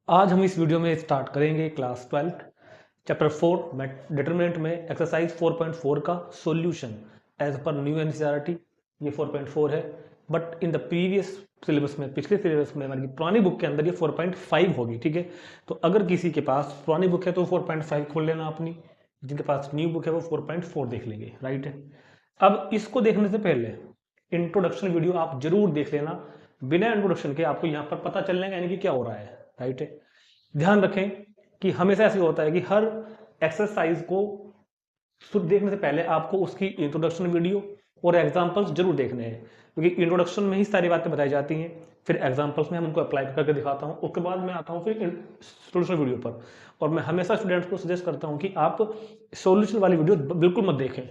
आज हम इस वीडियो में स्टार्ट करेंगे क्लास 12 चैप्टर 4 डिटरमिनेंट में एक्सरसाइज 4.4 का solution as per new NCERT. ये 4.4 है, but in the previous syllabus में, पिछले सिलेबस में हमारी पुरानी बुक के अंदर ये 4.5 होगी। ठीक है, तो अगर किसी के पास पुरानी बुक है तो 4.5 खोल लेना अपनी, जिनके पास न्यू बुक है वो 4.4 देख लेंगे। राइट है, अब इसको देखने से पहले इंट्रोडक्शन वीडियो आप जरूर देख लेना। बिना इंट्रोडक्शन के आपको यहाँ पर पता चलने का यानी कि क्या हो रहा है। राइट है, ध्यान रखें कि हमेशा ऐसे होता है कि हर एक्सरसाइज को देखने से पहले आपको उसकी इंट्रोडक्शन वीडियो और एग्जांपल्स जरूर देखने हैं, क्योंकि इंट्रोडक्शन में ही सारी बातें बताई जाती हैं, फिर एग्जांपल्स में हम उनको अप्लाई करके दिखाता हूँ, उसके बाद मैं आता हूँ फिर सोल्यूशन वीडियो पर। और मैं हमेशा स्टूडेंट्स को सजेस्ट करता हूँ कि आप सोल्यूशन वाली वीडियो बिल्कुल मत देखें।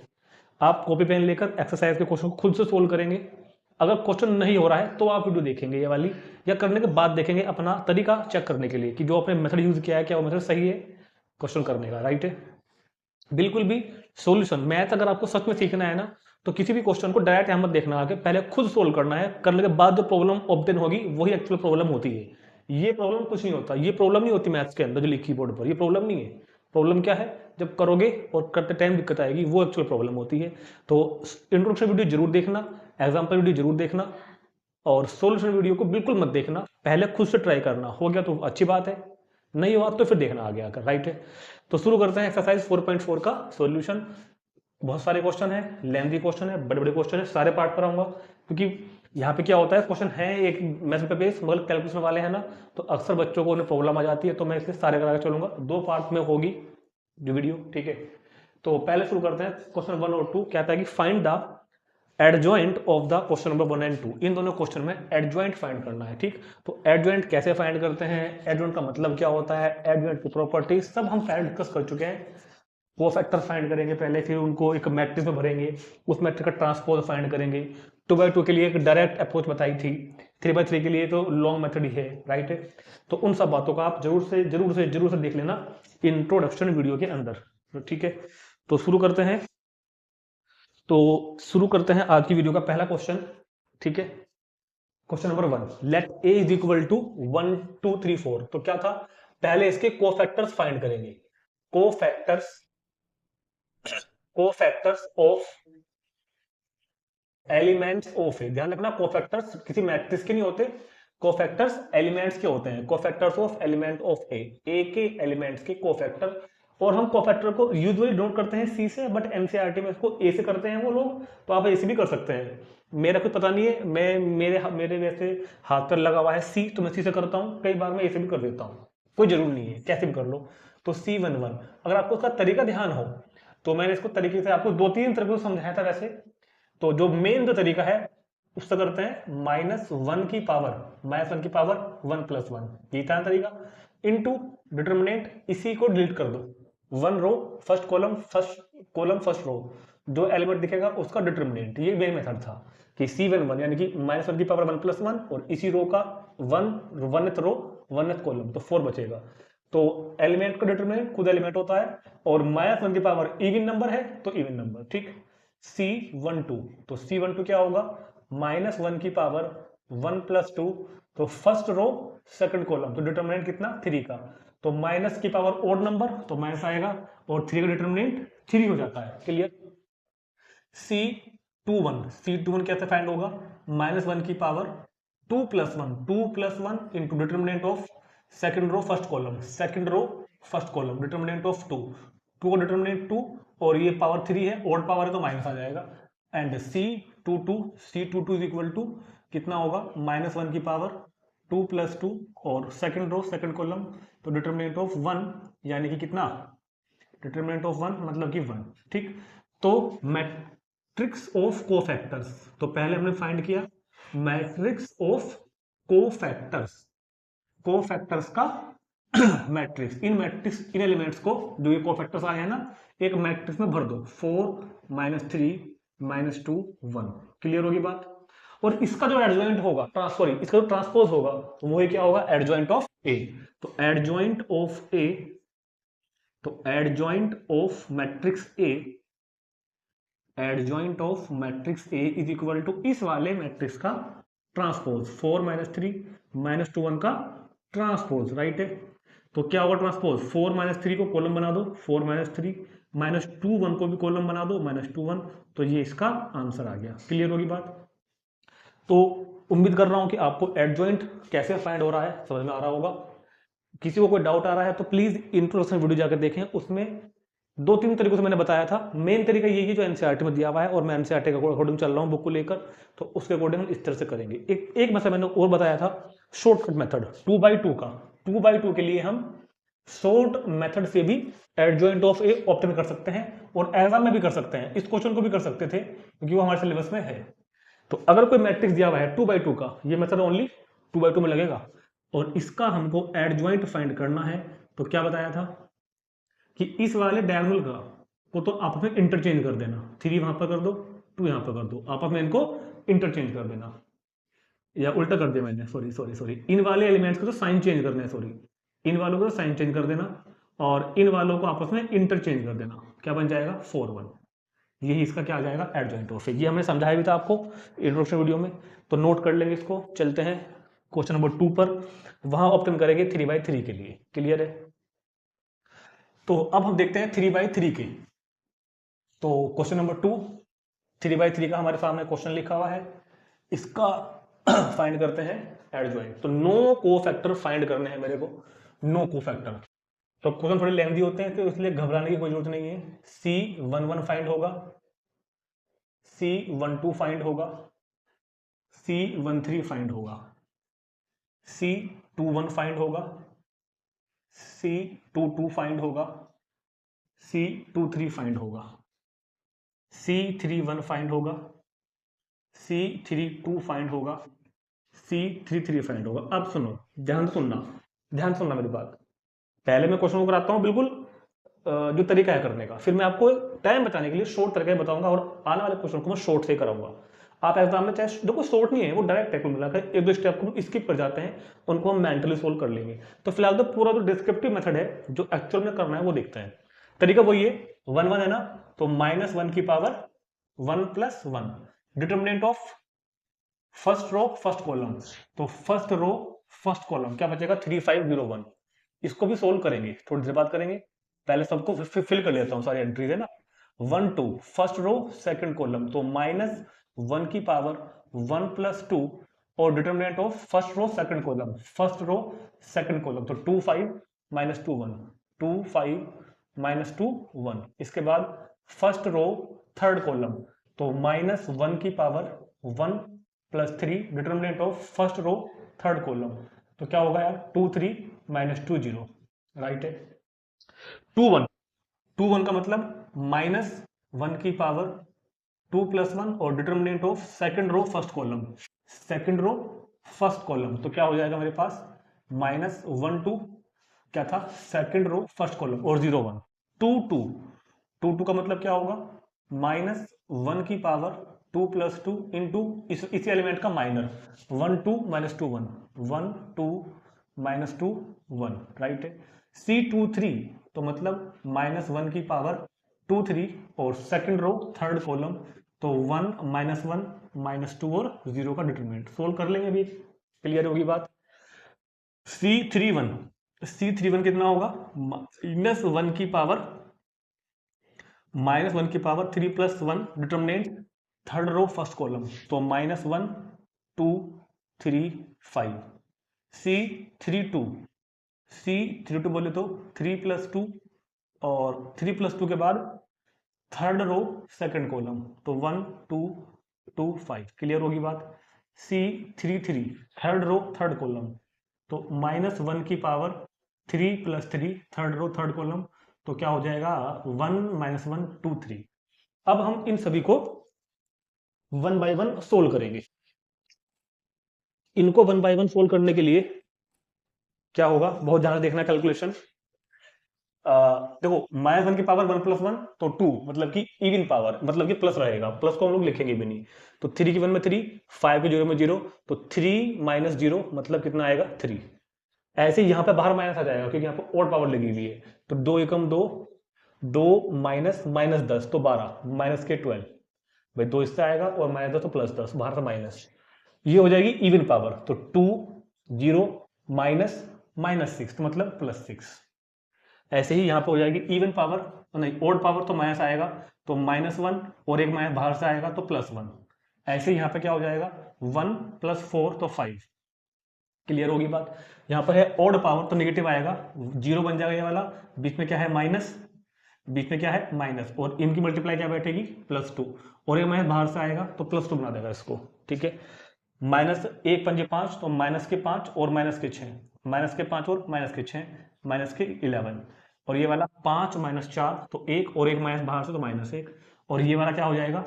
आप कॉपी पेन लेकर एक्सरसाइज के क्वेश्चन खुद से सोल्व करेंगे। अगर क्वेश्चन नहीं हो रहा है तो आप वीडियो देखेंगे ये वाली, या करने के बाद देखेंगे अपना तरीका चेक करने के लिए कि जो आपने मेथड यूज किया है क्या वो मेथड सही है क्वेश्चन करने का। राइट है, बिल्कुल भी सॉल्यूशन मैथ अगर आपको सच में सीखना है ना, तो किसी भी क्वेश्चन को डायरेक्ट यहाँ मत देखना आके, पहले खुद सोल्व करना है। करने के बाद जो प्रॉब्लम ऑब्टेन होगी वही एक्चुअल प्रॉब्लम होती है। ये प्रॉब्लम कुछ नहीं होता, ये प्रॉब्लम नहीं होती मैथ्स के अंदर जो लिखी बोर्ड पर, ये प्रॉब्लम नहीं है। प्रॉब्लम क्या है, जब करोगे और करते टाइम दिक्कत आएगी, वो एक्चुअल प्रॉब्लम होती है। तो इंट्रोडक्शन वीडियो जरूर देखना, एग्जाम्पल वीडियो जरूर देखना, और सॉल्यूशन वीडियो को बिल्कुल मत देखना। पहले खुद से ट्राई करना, हो गया तो अच्छी बात है, नहीं हुआ तो फिर देखना आगे आकर। राइट है, तो शुरू करते हैं एक्सरसाइज 4.4 का सॉल्यूशन। बहुत सारे क्वेश्चन है, लेंथी क्वेश्चन है, बड़े बड़े क्वेश्चन है, सारे पार्ट पर आऊंगा, क्योंकि यहाँ पे क्या होता है, क्वेश्चन है एक मैथ पे बेस मगर कैलकुलेशन वाले हैं ना, तो अक्सर बच्चों को उन्हें प्रॉब्लम आ जाती है, तो मैं इसलिए सारे करा के चलूंगा। दो पार्ट में होगी जो वीडियो। ठीक है, तो पहले शुरू करते हैं क्वेश्चन 1 और 2। कहता है कि find the adjoint of the question number 1 and 2। इन दोनों क्वेश्चन में एडजॉइंट फाइंड करना है। ठीक, तो एडजॉइंट कैसे फाइंड करते हैं, एडजॉइंट का मतलब क्या होता है, एडजॉइंट की प्रॉपर्टीज सब हम पहले डिस्कस कर चुके हैं। वो फैक्टर फाइंड करेंगे पहले, फिर उनको एक मैट्रिक्स में भरेंगे, उस मैट्रिक्स का ट्रांसपोज फाइंड करेंगे। 2x2 के लिए एक डायरेक्ट अप्रोच बताई थी, 3x3 के लिए तो लॉन्ग मेथड ही है। राइट है, तो उन सब बातों का आप जरूर से देख लेना इंट्रोडक्शन वीडियो के अंदर। ठीक है, तो शुरू करते हैं आज की वीडियो का पहला क्वेश्चन। ठीक है, question number 1, let A is equal to 1 2 3 4। तो क्या था, पहले इसके कोफैक्टर्स फाइंड करेंगे। Cofactors cofactors of elements of A. ध्यान रखना, कोफैक्टर्स किसी मैट्रिक्स के नहीं होते, कोफैक्टर्स एलिमेंट्स के होते हैं। Cofactors of element of A के एलिमेंट्स के कोफैक्टर। और हम कोफैक्टर को यूजुअली नोट करते हैं सी से, बट एनसीईआरटी में इसको ए से करते हैं वो लोग, तो आप ए से भी कर सकते हैं। मेरा कुछ पता नहीं है, मैं मेरे वैसे हाथ पर लगा हुआ है सी, तो मैं सी से करता हूँ, कई बार मैं ए से भी कर देता हूँ, कोई जरूर नहीं है, कैसे भी कर लो। तो C11, अगर आपको उसका तरीका ध्यान हो तो मैंने इसको तरीके से आपको 2-3 तरीके से समझाया था वैसे। तो जो मेन जो तरीका है उससे करते हैं -1 की पावर 1 + 1, ये था तरीका, इनटू डिटरमिनेंट, इसी को डिलीट कर दो, 1 रो फर्स्ट कॉलम फर्स्ट रो, जो एलिमेंट दिखेगा उसका डिटरमिनेंट। ये मेन मेथड था कि C11 यानी कि -1 की पावर 1 + 1 और इसी रो का 1th रो 1th कॉलम, तो 4 बचेगा। तो एलिमेंट का डिटरमिनेंट खुद एलिमेंट होता है, और -1 की पावर इवन नंबर है तो इवन नंबर। ठीक, C12, तो C12 क्या होगा, -1 की पावर 1 + 2, तो फर्स्ट रो सेकंड कॉलम, तो डिटरमिनेंट कितना 3 का, तो माइनस की पावर ओड नंबर तो माइनस आएगा, और 3 का डिटरमिनेंट 3 हो जाता है। क्लियर। C21 कैसे फाइंड होगा, -1 की power 2 + 1 into determinant of second row first column, determinant of 2 का डिटरमिनेंट 2, और ये पावर 3 है, ओड पावर है तो माइनस आ जाएगा। And C22 is equal to कितना होगा, -1 की पावर 2 + 2 और सेकंड रो सेकंड कॉलम, तो डिटरमिनेंट ऑफ 1 यानी कि कितना, डिटरमिनेंट ऑफ 1 मतलब कि 1। ठीक, तो मैट्रिक्स ऑफ कोफैक्टर्स, तो पहले हमने फाइंड किया मैट्रिक्स ऑफ कोफैक्टर्स का मैट्रिक्स। इन एलिमेंट्स को जो ये कोफैक्टर्स आए हैं ना, एक मैट्रिक्स में भर दो, 4 -3 -2 1। क्लियर होगी बात। और इसका जो एडजॉइंट होगा, इसका जो ट्रांसपोज होगा वो ही क्या होगा, एडजॉइंट ऑफ ए। तो adjoint of matrix A is equal to इस वाले मैट्रिक्स का ट्रांसपोज, 4 -3 -2 1 का ट्रांसपोज, राइट है। तो क्या होगा ट्रांसपोज, 4 माइनस 3 को कॉलम बना दो, 4 माइनस 3 माइनस 2 1 को भी कॉलम बना दो, माइनस 2 1, तो ये इसका आंसर आ गया। क्लियर होगी बात। तो उम्मीद कर रहा हूं कि आपको एडजॉइंट कैसे फाइंड हो रहा है समझ में आ रहा होगा। किसी को कोई डाउट आ रहा है तो प्लीज इंट्रोडक्शन वीडियो जाकर देखें, उसमें 2-3 तरीकों से मैंने बताया था। मेन तरीका यही है जो एनसीईआरटी में दिया हुआ है, और मैं एनसीईआरटी के अकॉर्डिंग चल रहा हूँ बुक को लेकर, तो उसके अकॉर्डिंग हम इस तरह से करेंगे। एक मतलब मैंने और बताया था शॉर्टकट मेथड 2x2 का। 2x2 के लिए हम शॉर्ट मेथड से भी एडजॉइंट ऑफ ए ऑप्टेन कर सकते हैं, और एग्जाम में भी कर सकते हैं, इस क्वेश्चन को भी कर सकते थे क्योंकि वो हमारे सिलेबस में है। तो अगर कोई मैट्रिक्स दिया हुआ है 2x2 का, ये मेथड ओनली 2x2 में लगेगा, और इसका हमको एडजॉइंट फाइंड करना है। तो क्या बताया था कि इस वाले डायगोनल का को तो आपस में इंटरचेंज कर देना, 3 वहां पर कर दो, 2 यहां पर कर दो, आपस में इनको इंटरचेंज कर देना, या उल्टा कर दिया मैंने, सॉरी, इन वाले एलिमेंट्स को तो साइन चेंज करना है, सॉरी, इन वालों को तो साइन चेंज कर देना, और इन वालों को आपस में इंटरचेंज कर देना। क्या बन जाएगा 4 1, यही इसका क्या आ जाएगा एडजॉइंट ऑफ ए। ये हमने समझाया भी था आपको इंट्रोडक्शन वीडियो में, तो नोट कर लेंगे इसको। चलते हैं क्वेश्चन नंबर 2 पर, वहां ऑप्शन करेंगे 3x3 के लिए। क्लियर है। तो अब हम देखते हैं 3x3 के। तो क्वेश्चन नंबर 2 3x3 का हमारे सामने क्वेश्चन लिखा हुआ है, इसका फाइंड करते हैं एडजॉइंट। तो नो कोफैक्टर फाइंड करने हैं मेरे को, नो कोफैक्टर। तो क्वेश्चन थोड़े लेंथी होते हैं, तो इसलिए घबराने की कोई जरूरत नहीं है। C11 फाइंड होगा, C12 फाइंड होगा, C13 फाइंड होगा, C21 फाइंड होगा, C22 फाइंड होगा, C23 फाइंड होगा, C31 फाइंड होगा, C32 फाइंड होगा, C33 फाइंड होगा। अब सुनो, ध्यान सुनना मेरी बात। पहले मैं क्वेश्चन को कराता हूं बिल्कुल जो तरीका है करने का, फिर मैं आपको टाइम बचाने के लिए शॉर्ट तरीका बताऊंगा, और आने वाले क्वेश्चन को मैं शॉर्ट से ही कराऊंगा। आप एग्जाम में चाहे देखो शॉर्ट नहीं है, वो डायरेक्ट है, कुल मिलाकर 1-2 स्टेप को स्किप कर जाते हैं, उनको हम मेंटली सोल्व कर लेंगे। तो फिलहाल तो पूरा जो डिस्क्रिप्टिव मेथड है जो एक्चुअल में करना है वो देखते हैं। तरीका वही है, 1 1 है ना, तो -1 की power 1 + 1, determinant of first row first column, तो फर्स्ट रो फर्स्ट कॉलम क्या बचेगा 3 5 0 1। इसको भी सोल्व करेंगे, थोड़ी देर बात करेंगे, पहले सबको फिल कर लेता हूं, सारी एंट्रीज है ना। 1 2 फर्स्ट रो सेकंड कॉलम, तो -1 की पावर 1 + 2, और determinant of first row second column, first row second column, तो 2 5 -2 1, 2 5 -2 1। इसके बाद फर्स्ट रो थर्ड कॉलम, तो -1 की power 1 + 3, determinant of first row third column, तो क्या होगा यार 2 3 -2 0, राइट है। 2 1 2 1 का मतलब -1 की पावर 2 + 1, और determinant of second row first column, second row first column, तो क्या हो जाएगा मेरे पास -1 2 क्या था सेकंड रो फर्स्ट कॉलम, और 0 1 2 2 2 2 का मतलब क्या होगा -1 की पावर 2 + 2 इंटू इसी एलिमेंट का माइनर 1 2 -2 1 1 2 -2 1, राइट है। C23 तो मतलब -1 की पावर 2 3, और सेकंड रो थर्ड कॉलम, तो 1 -1 -2 और 0 का डिटरमिनेंट सोल्व कर लेंगे अभी, क्लियर होगी बात। C31 कितना होगा -1 की power 3 + 1, determinant third row first column, तो -1 2 3 5। C32 बोले तो 3 + 2, और 3 + 2 के बाद थर्ड रो सेकंड कॉलम, तो 1 2 2 5, क्लियर होगी बात। C33 third row third column, तो -1 की power 3 + 3 third row third column, तो क्या हो जाएगा 1 -1 2 3। अब हम इन सभी को 1 बाय 1 सोल्व करेंगे। इनको 1 बाय 1 सोल्व करने के लिए क्या होगा, बहुत ध्यान से देखना कैलकुलेशन। देखो -1 की पावर 1 + 1 तो 2, मतलब कि इवन पावर, मतलब कि प्लस रहेगा, प्लस को हम लोग लिखेंगे भी नहीं, तो 3 की 1 में 3, 5 के 0 में 0, तो 3 - 0 मतलब कितना आएगा 3। ऐसे ही यहां पे बाहर माइनस आ जाएगा क्योंकि यहाँ पे और पावर लगी हुई है, तो 2 एकम 2, 2 -10 तो 12, माइनस के 12, भाई 2 इससे आएगा, और -10 तो +10, बाहर से माइनस, ये हो जाएगी इवन पावर, तो 2 0 -6 तो मतलब +6। ऐसे ही यहाँ पे हो जाएगी इवन पावर, नहीं ओड पावर तो माइनस आएगा तो -1 और एक माइनस बाहर से आएगा तो +1। ऐसे ही यहाँ पे क्या हो जाएगा 1 + 4 तो 5। क्लियर होगी बात। यहाँ पर है ओड पावर तो नेगेटिव आएगा, 0 बन जाएगा ये वाला, बीच में क्या है माइनस, बीच में क्या है माइनस, और इनकी मल्टीप्लाई क्या बैठेगी +2, और एक माइनस बाहर से आएगा तो +2 बना देगा इसको। ठीक है, -1 पंजे 5 तो -5 और -6, -5 और -6 -11, और ये वाला 5 - 4 तो 1 और एक माइनस बाहर से तो -1, और ये वाला क्या हो जाएगा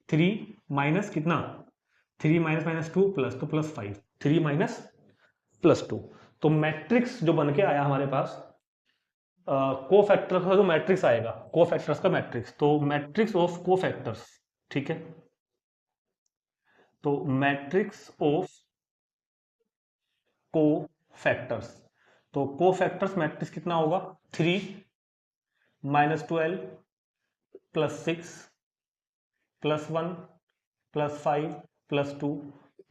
3 माइनस कितना 3 -2 प्लस तो +5, 3 +2। तो मैट्रिक्स जो बन के आया हमारे पास कोफैक्टर का जो मैट्रिक्स आएगा, कोफैक्टर्स का मैट्रिक्स, तो मैट्रिक्स ऑफ कोफैक्टर्स। ठीक है, तो मैट्रिक्स ऑफ कोफैक्टर्स, तो कोफैक्टर्स मैट्रिक्स कितना होगा 3 -12 +6 +1 +5 +2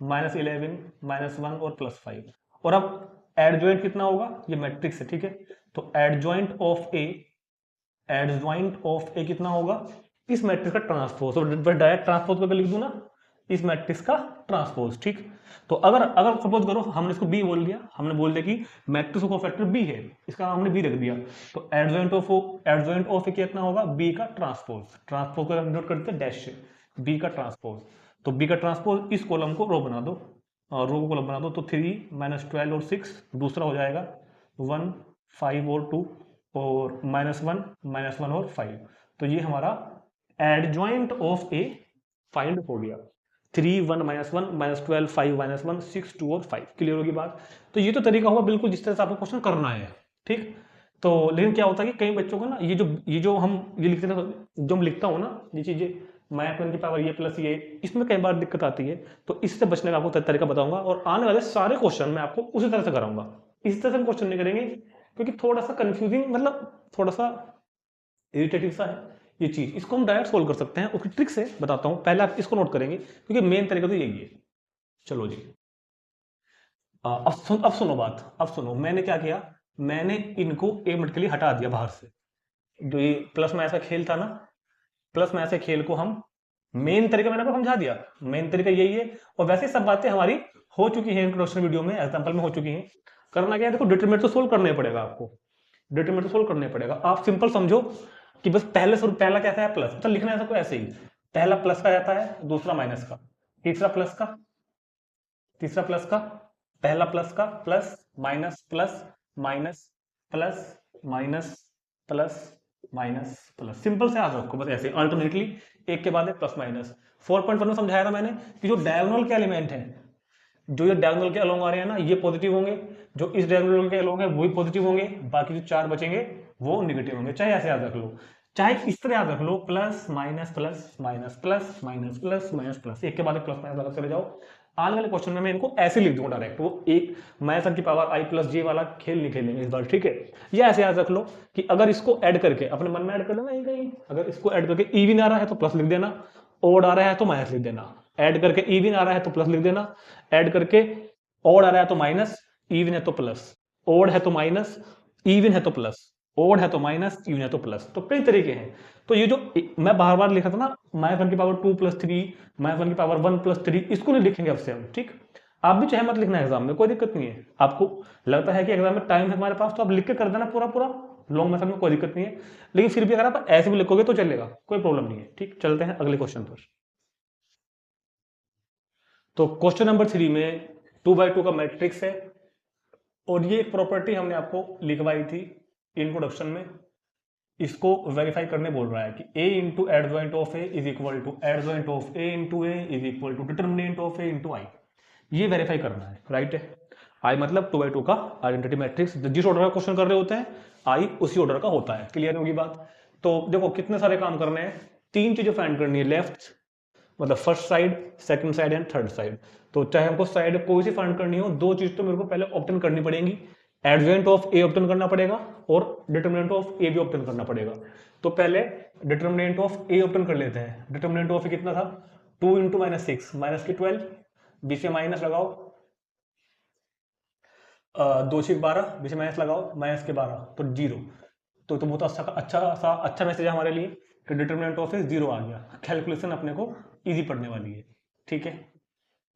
-11 -1 और +5। और अब एडजॉइंट कितना होगा, ये मैट्रिक्स है। ठीक है, तो adjoint of A, adjoint of A कितना होगा इस मैट्रिक्स का ट्रांसपोज, तो डायरेक्ट ट्रांसपोज करके लिख दूं ना इस मैट्रिक्स का ट्रांसपोज। ठीक, तो अगर अगर सपोज करो हमने इसको बी बोल दिया, हमने बोल दिया कि मैट्रिक्स ऑफ फैक्टर बी है, इसका हमने बी रख दिया, तो एडजॉइंट ऑफ ए कितना होगा बी का ट्रांसपोज, ट्रांसपोज को नोट करते हैं डैश से, बी का ट्रांसपोज। तो बी का ट्रांसपोज इस कॉलम को रो बना दो, और रो को कॉलम बना दो, तो 3 -12 और 6, दूसरा हो जाएगा 1 5 और 2 और -1 और 5। तो ये हमारा एडजॉइंट ऑफ ए फाइंड हो गया, 3 1 -1 -12 5 -1 6 2 और 5। क्लियर होगी बात। तो ये तो तरीका हुआ बिल्कुल जिस तरह से आपको क्वेश्चन करना है। ठीक, तो लेकिन क्या होता है कि कई बच्चों को ना ये जो हम ये लिखते थे, जो मैं लिखता हूँ ना ये चीजें, -1 की पावर ये प्लस ये, इसमें कई बार दिक्कत आती है। तो इससे बचने का आपको तरीका बताऊंगा, और आने वाले सारे क्वेश्चन मैं आपको उसी तरह से कराऊंगा। इस तरह से हम क्वेश्चन नहीं करेंगे क्योंकि थोड़ा सा कंफ्यूजिंग, मतलब थोड़ा सा इरिटेटिव सा है ये चीज। इसको हम डायरेक्ट सोल्व कर सकते हैं, उसकी ट्रिक से बताता हूं, पहले आप इसको नोट करेंगे क्योंकि मेन तरीका तो यही है। चलो जी, अब सुनो बात, अब सुनो मैंने क्या किया, मैंने इनको 1 मिनट के लिए हटा दिया बाहर से। जो ये प्लस माइनस का खेल था ना, प्लस माइनस के खेल को हम मेन तरीका मैंने आपको समझा दिया, मेन तरीका यही है। और वैसे सब बातें हमारी हो चुकी है इंट्रोडक्शन वीडियो में, एग्जाम्पल में हो चुकी है। करना क्या है, देखो डिटरमिनेंट तो सोल्व करना ही पड़ेगा आपको, डिटरमिनेंट तो सोल्व करना ही पड़ेगा। आप सिंपल समझो कि बस पहला कैसा है प्लस, मतलब लिखना है सबको ऐसे ही, पहला प्लस का रहता है, दूसरा माइनस का, तीसरा प्लस का, तीसरा प्लस का, पहला प्लस का, plus minus plus minus plus minus plus minus plus, simple से याद रखो बस ऐसे अल्टरनेटली, एक के बाद एक प्लस माइनस। 4.1 में समझाया था मैंने कि जो डायगोनल के एलिमेंट हैं, जो ये डायगोनल के अलोंग आ रहे हैं ना ये पॉजिटिव होंगे, जो इस डायगोनल के अलोंग है वो भी पॉजिटिव होंगे, बाकी जो 4 बचेंगे वो निगेटिव होंगे। चाहे ऐसे याद रख लो, चाहे इस तरह याद रख लो, plus minus plus minus plus minus plus minus plus, एक के बाद एक प्लस माइनस अलग चले जाओ। आने वाले क्वेश्चन में मैं इनको ऐसे लिख दूंगा डायरेक्ट, वो एक माइनस की पावर आई प्लस जे वाला खेल नहीं खेलेंगे इस बार। ठीक है, ये ऐसे याद रख लो कि अगर इसको ऐड करके अपने मन में ऐड कर लेना कहीं, अगर इसको ऐड करके इवन आ रहा है तो प्लस लिख देना, ओड आ रहा है तो माइनस लिख देना, ऐड करके इवन आ रहा है तो प्लस लिख देना, ऐड करके ओड आ रहा है तो माइनस, इवन है तो प्लस, ओड है तो माइनस, इवन है तो प्लस, ओड है तो माइनस, इवन है तो प्लस। तो कई तरीके हैं। तो ये जो मैं बार बार लिखा था ना -1 की पावर 2 + 3, -1 की पावर 1 + 3, इसको नहीं लिखेंगे अब से हम। ठीक, आप भी चाहे मत लिखना एग्जाम में, कोई दिक्कत नहीं है। आपको लगता है कि एग्जाम में टाइम है हमारे पास तो आप लिख के कर देना पूरा पूरा लॉन्ग मेथड में, कोई दिक्कत नहीं है। लेकिन फिर भी अगर आप ऐसे भी लिखोगे तो चलेगा, कोई प्रॉब्लम नहीं है। ठीक, चलते हैं अगले क्वेश्चन पर। तो क्वेश्चन नंबर 3 में 2x2 का मैट्रिक्स है, और ये एक प्रॉपर्टी हमने आपको लिखवाई थी इंट्रोडक्शन में, इसको वेरीफाई करने बोल रहा है कि a into adjoint of A is equal to adjoint of A into A is equal to determinant of A into I. ये वेरीफाई करना है, राइट है। आई मतलब 2x2 का आइडेंटिटी मैट्रिक्स, जिस ऑर्डर का क्वेश्चन कर रहे होते हैं आई उसी ऑर्डर का होता है। क्लियर होगी बात। तो देखो कितने सारे काम करने हैं, 3 चीजें फाइंड करनी है, लेफ्ट मतलब first side, second side and third side. तो चाहे हमको साइड कोई सी फाइंड करनी हो, 2 चीज तो मेरे को पहले ऑब्टेन करनी पड़ेगी, एडजॉइंट ऑफ ए ऑब्टेन करना पड़ेगा और डिटरमिनेंट ऑफ ए भी ऑब्टेन करना पड़ेगा। तो पहले डिटरमिनेंट ऑफ ए ऑब्टेन कर लेते हैं। डिटरमिनेंट ऑफ ए कितना था 2 इंटू -6 -12, बीच में माइनस लगाओ, दो छिक 12, बीच में माइनस लगाओ, माइनस के 12 तो 0। तो बहुत अच्छा मैसेज है हमारे लिए कि डिटरमिनेंट ऑफ ए 0 आ गया। कैलकुलेशन अपने को इजी पड़ने वाली है, ठीक है।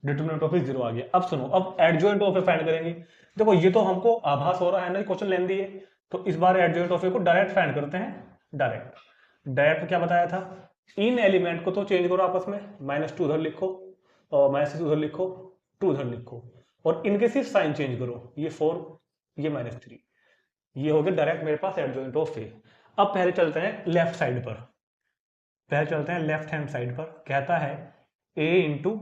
डिटरमिनेंट ऑफ ए 0 आ गया। अब सुनो, अब एडजॉइंट ऑफ ए फाइंड करेंगे। देखो ये तो हमको आभास हो रहा है ना, क्वेश्चन लेंदी है, तो इस बार एडजॉइंट ऑफ ए को डायरेक्ट फाइंड करते हैं। डायरेक्ट क्या बताया था, इन एलिमेंट को तो चेंज करो आपस में, -2 उधर लिखो और -6 उधर लिखो, 2 उधर लिखो, और इनके सिर्फ साइन चेंज करो, ये 4 ये -3, ये हो गया डायरेक्ट मेरे पास एडजॉइंट ऑफ ए। अब पहले चलते हैं लेफ्ट साइड पर, पहले चलते हैं लेफ्ट हैंड साइड पर। कहता है a into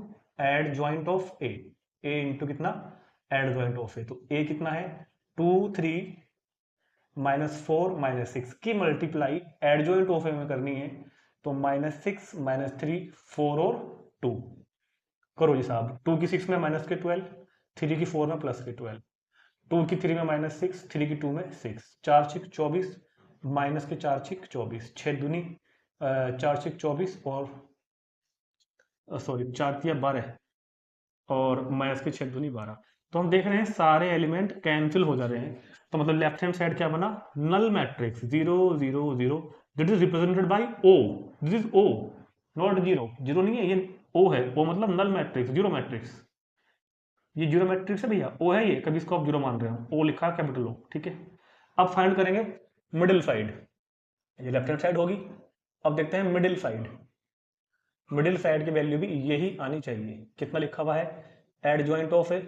adjoint of A, A into कितना एड ज्वाइंट ऑफ ए, तो a कितना है 2 3 -4 -6 की multiply adjoint of A में करनी है, तो -6 -3 4 और 2 करो जी साहब। 2 की 6 में माइनस के 12, 3 की 4 में प्लस के 12, 2 की 3 में -6, 3 की 2 में 6, 4 6 24, माइनस के 4 6 24, 6 दूनी 4 6 24 और सॉरी 4 तिया 12 और माइनस के 6 दूनी 12। तो हम देख रहे हैं सारे एलिमेंट कैंसिल हो जा रहे हैं, तो मतलब लेफ्ट हैंड साइड क्या बना, null matrix 0 0 0, that is represented by O, this is O not 0, 0 नहीं है, ये ओ है, ओ मतलब नल मैट्रिक्स, जीरो मैट्रिक्स, ये जीरो मैट्रिक्स है भैया, ओ है ये, कभी इसको आप जीरो मान रहे हो, ओ लिखा है कैपिटल ओ, ठीक है। अब फाइंड करेंगे मिडिल साइड, ये लेफ्ट हैंड साइड होगी। अब देखते हैं मिडिल साइड, मिडिल साइड की वैल्यू भी यही आनी चाहिए। कितना लिखा हुआ है, adjoint of A,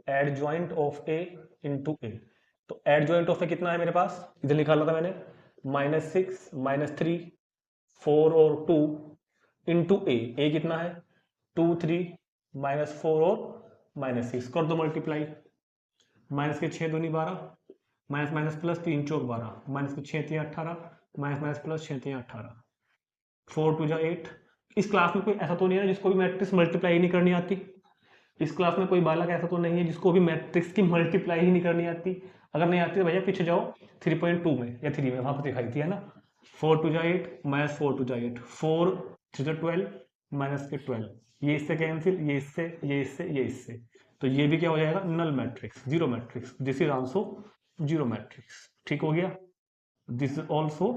adjoint of A into A, तो एड ज्वाइंट ऑफ ए कितना है मेरे पास, इधर निकाला था मैंने, -6 -3 4 और 2 इंटू ए कितना है 2 3 -4 और -6, कर दो मल्टीप्लाई, माइनस के 6 दूनी 12, माइनस माइनस प्लस 3 चौक 12, माइनस के 6 3 18, माइनस माइनस प्लस 6 3 18, 4 2 जा 8। इस क्लास में कोई ऐसा तो नहीं है जिसको भी मैट्रिक्स मल्टीप्लाई नहीं करनी आती, इस क्लास में कोई बालक ऐसा तो नहीं है जिसको भी मैट्रिक्स की मल्टीप्लाई ही नहीं करनी आती। अगर नहीं आती तो भैया पीछे जाओ 3.2 में या 3 में, वहां पर दिखाई थी है ना, 4 2 जा 8 माइनस 4 2 जा 8, 4 3 जा 12 माइनस के 12, ये इससे कैंसिल, ये इससे, ये इससे, ये इससे, तो ये भी क्या हो जाएगा null matrix, zero matrix, this is also zero matrix, ठीक हो गया। This is also